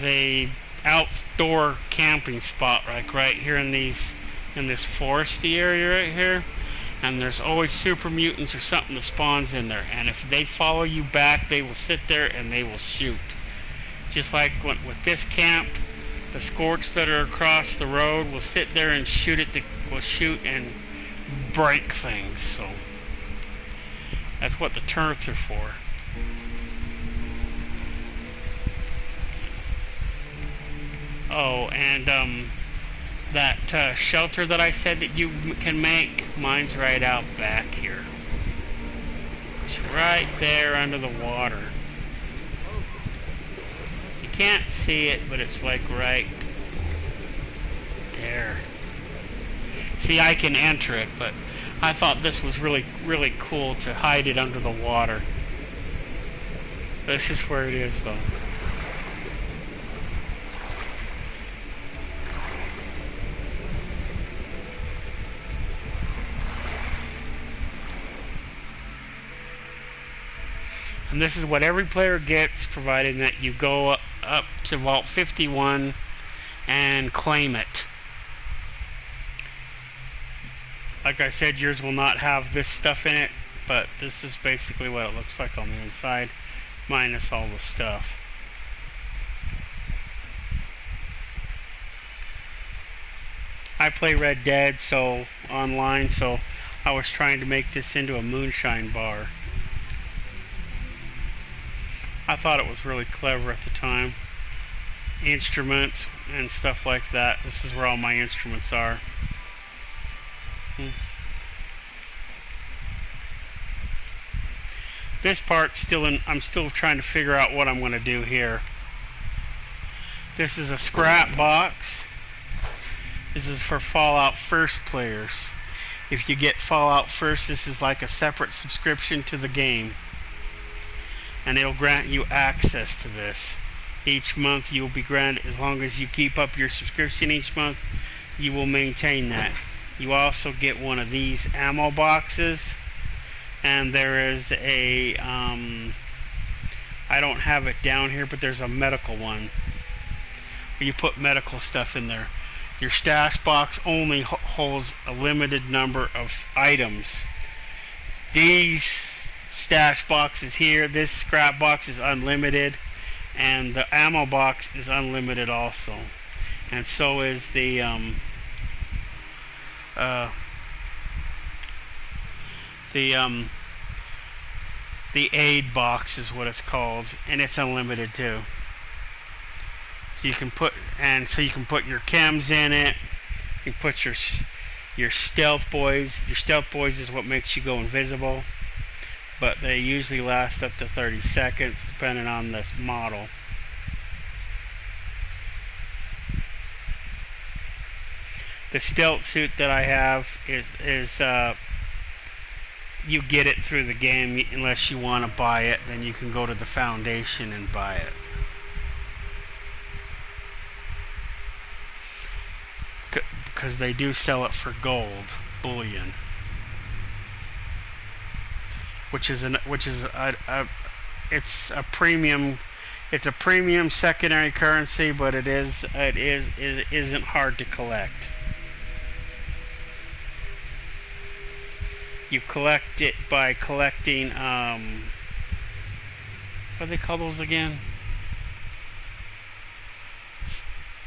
[SPEAKER 1] a outdoor camping spot like right here in this foresty area right here, and there's always super mutants or something that spawns in there, and if they follow you back they will sit there and they will shoot. Just like with this camp, the scorch that are across the road will sit there and shoot and break things. So that's what the turrets are for. Oh, and that shelter that I said that you can make, mine's right out back here. It's right there under the water. You can't see it, but it's like right there. See, I can enter it, but I thought this was really, really cool to hide it under the water. This is where it is, though. And this is what every player gets, provided that you go up to Vault 51 and claim it. Like I said, yours will not have this stuff in it, but this is basically what it looks like on the inside, minus all the stuff. I play Red Dead online, so I was trying to make this into a moonshine bar. I thought it was really clever at the time. Instruments and stuff like that. This is where all my instruments are. This part I'm still trying to figure out what I'm going to do here. This is a scrap box. This is for Fallout First players. If you get Fallout First, this is like a separate subscription to the game, and it'll grant you access to this. Each month you'll be granted, as long as you keep up your subscription each month, you will maintain that. You also get one of these ammo boxes, and there is a I don't have it down here, but there's a medical one. you put medical stuff in there. Your stash box only holds a limited number of items. These stash boxes here, this scrap box is unlimited, and the ammo box is unlimited also. And so is the aid box is what it's called, and it's unlimited too. So you can put your chems in it. You can put your stealth boys. Your stealth boys is what makes you go invisible, but they usually last up to 30 seconds depending on this model. The stealth suit that I have is you get it through the game. Unless you want to buy it, then you can go to the Foundation and buy it. Because they do sell it for gold bullion, it's a premium secondary currency, but it isn't hard to collect. You collect it by collecting what do they call those again?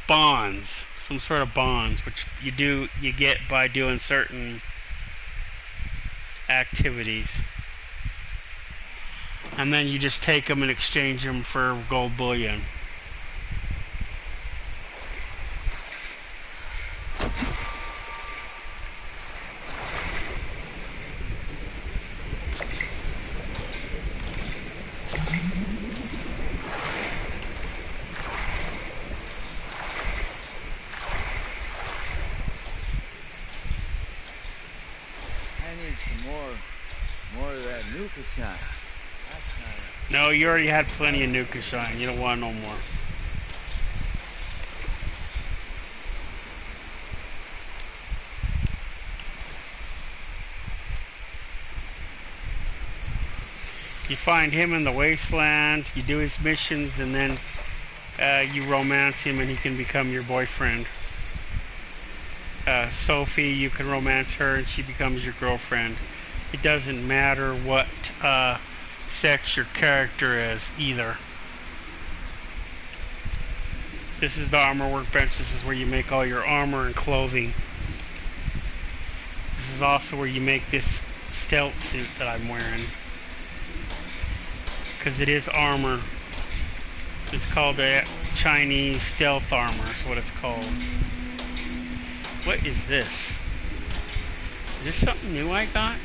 [SPEAKER 1] Bonds, some sort of bonds, which you get by doing certain activities, and then you just take them and exchange them for gold bullion.
[SPEAKER 3] More of that nuka shine.
[SPEAKER 1] No, you already had plenty of nuka shine. You don't want no more. You find him in the wasteland, you do his missions, and then you romance him and he can become your boyfriend. Sophie, you can romance her and she becomes your girlfriend. It doesn't matter what sex your character is either. This is the armor workbench. This is where you make all your armor and clothing. This is also where you make this stealth suit that I'm wearing, because it is armor. It's called a Chinese stealth armor is what it's called. What is this? Is this something new I got?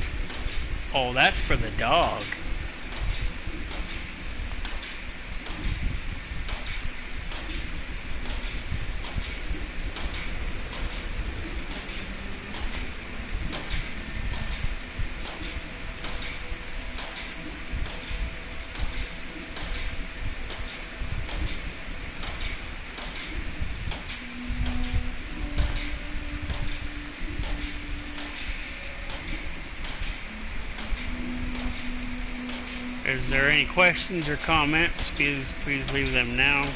[SPEAKER 1] Oh, that's for the dog. Is there any questions or comments? Please leave them now.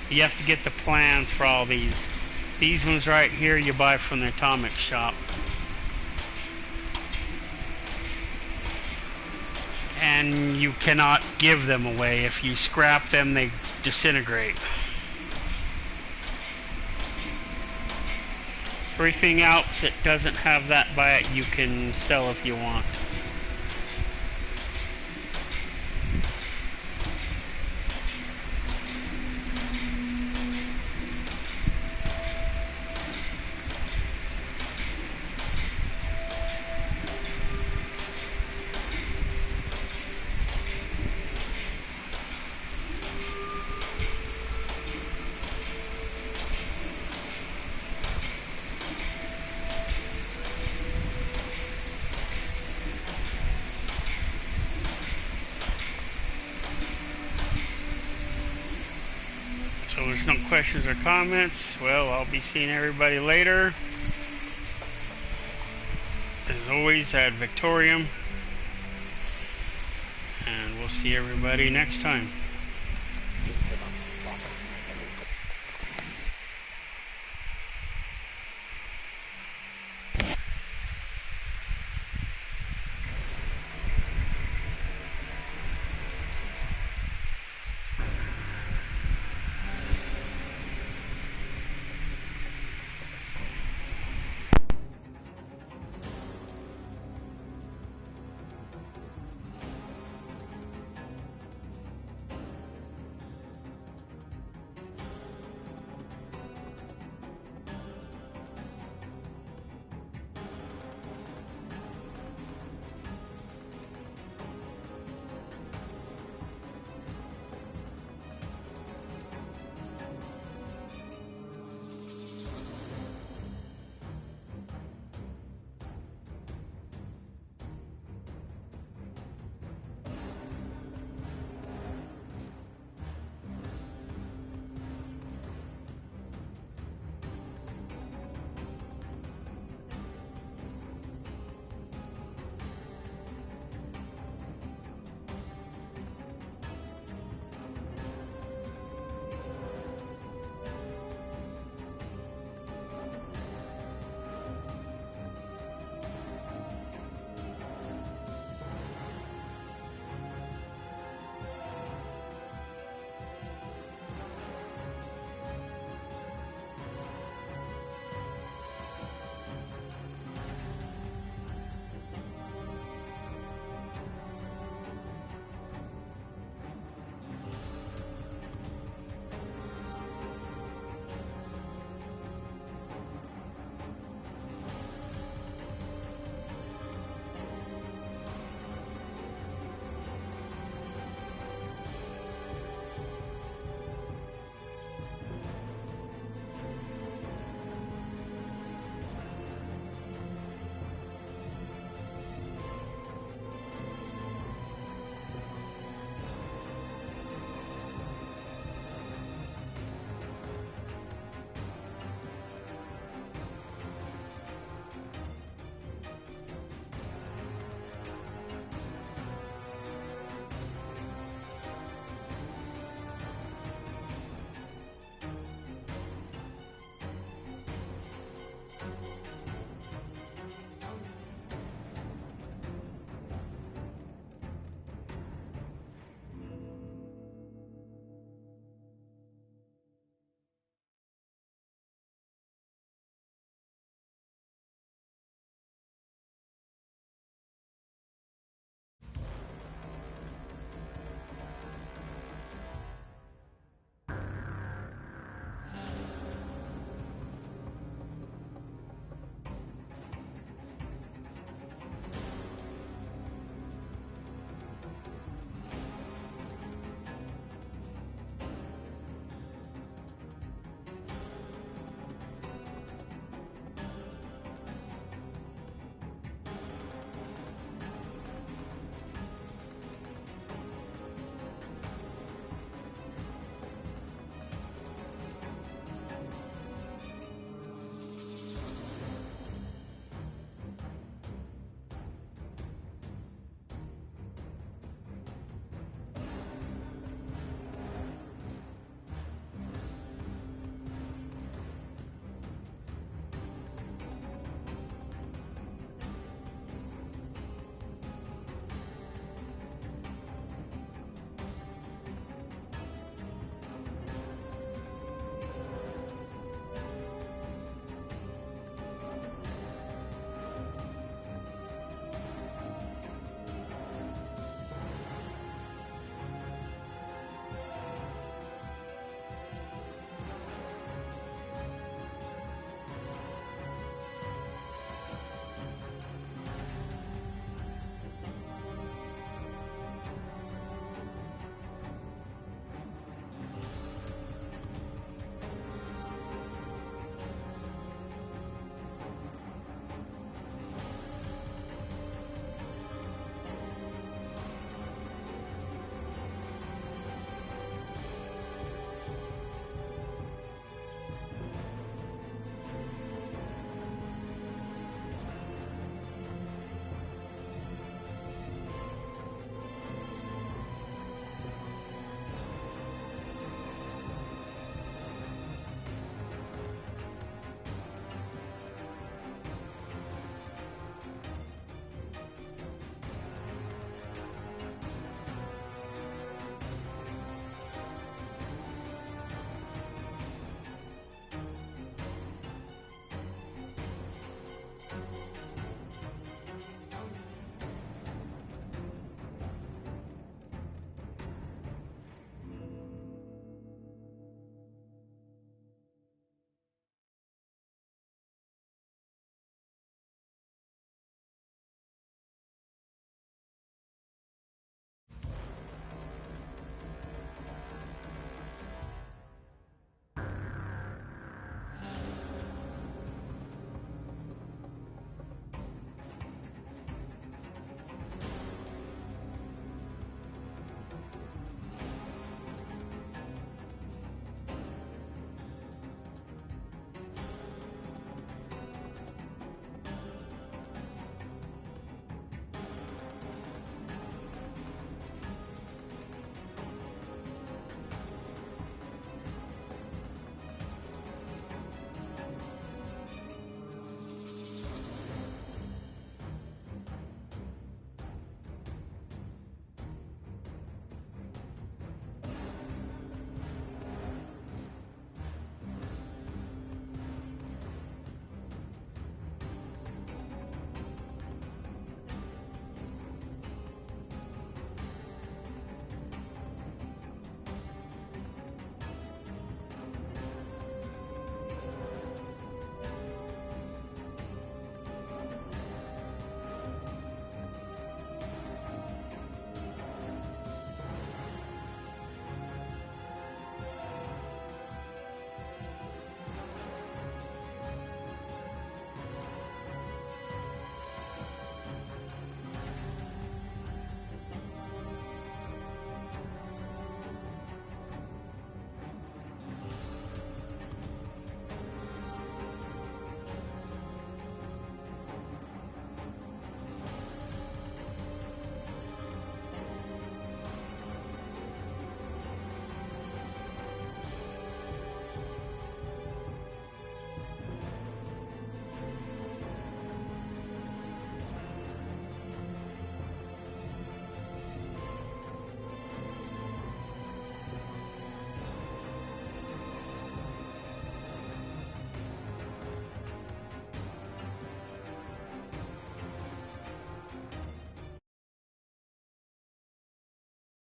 [SPEAKER 1] You have to get the plans for all these. These ones right here you buy from the atomic shop. And you cannot give them away. If you scrap them, they disintegrate. Everything else that doesn't have that by it, you can sell if you want. So there's no questions or comments. Well, I'll be seeing everybody later. As always, ad Victorium. And we'll see everybody next time.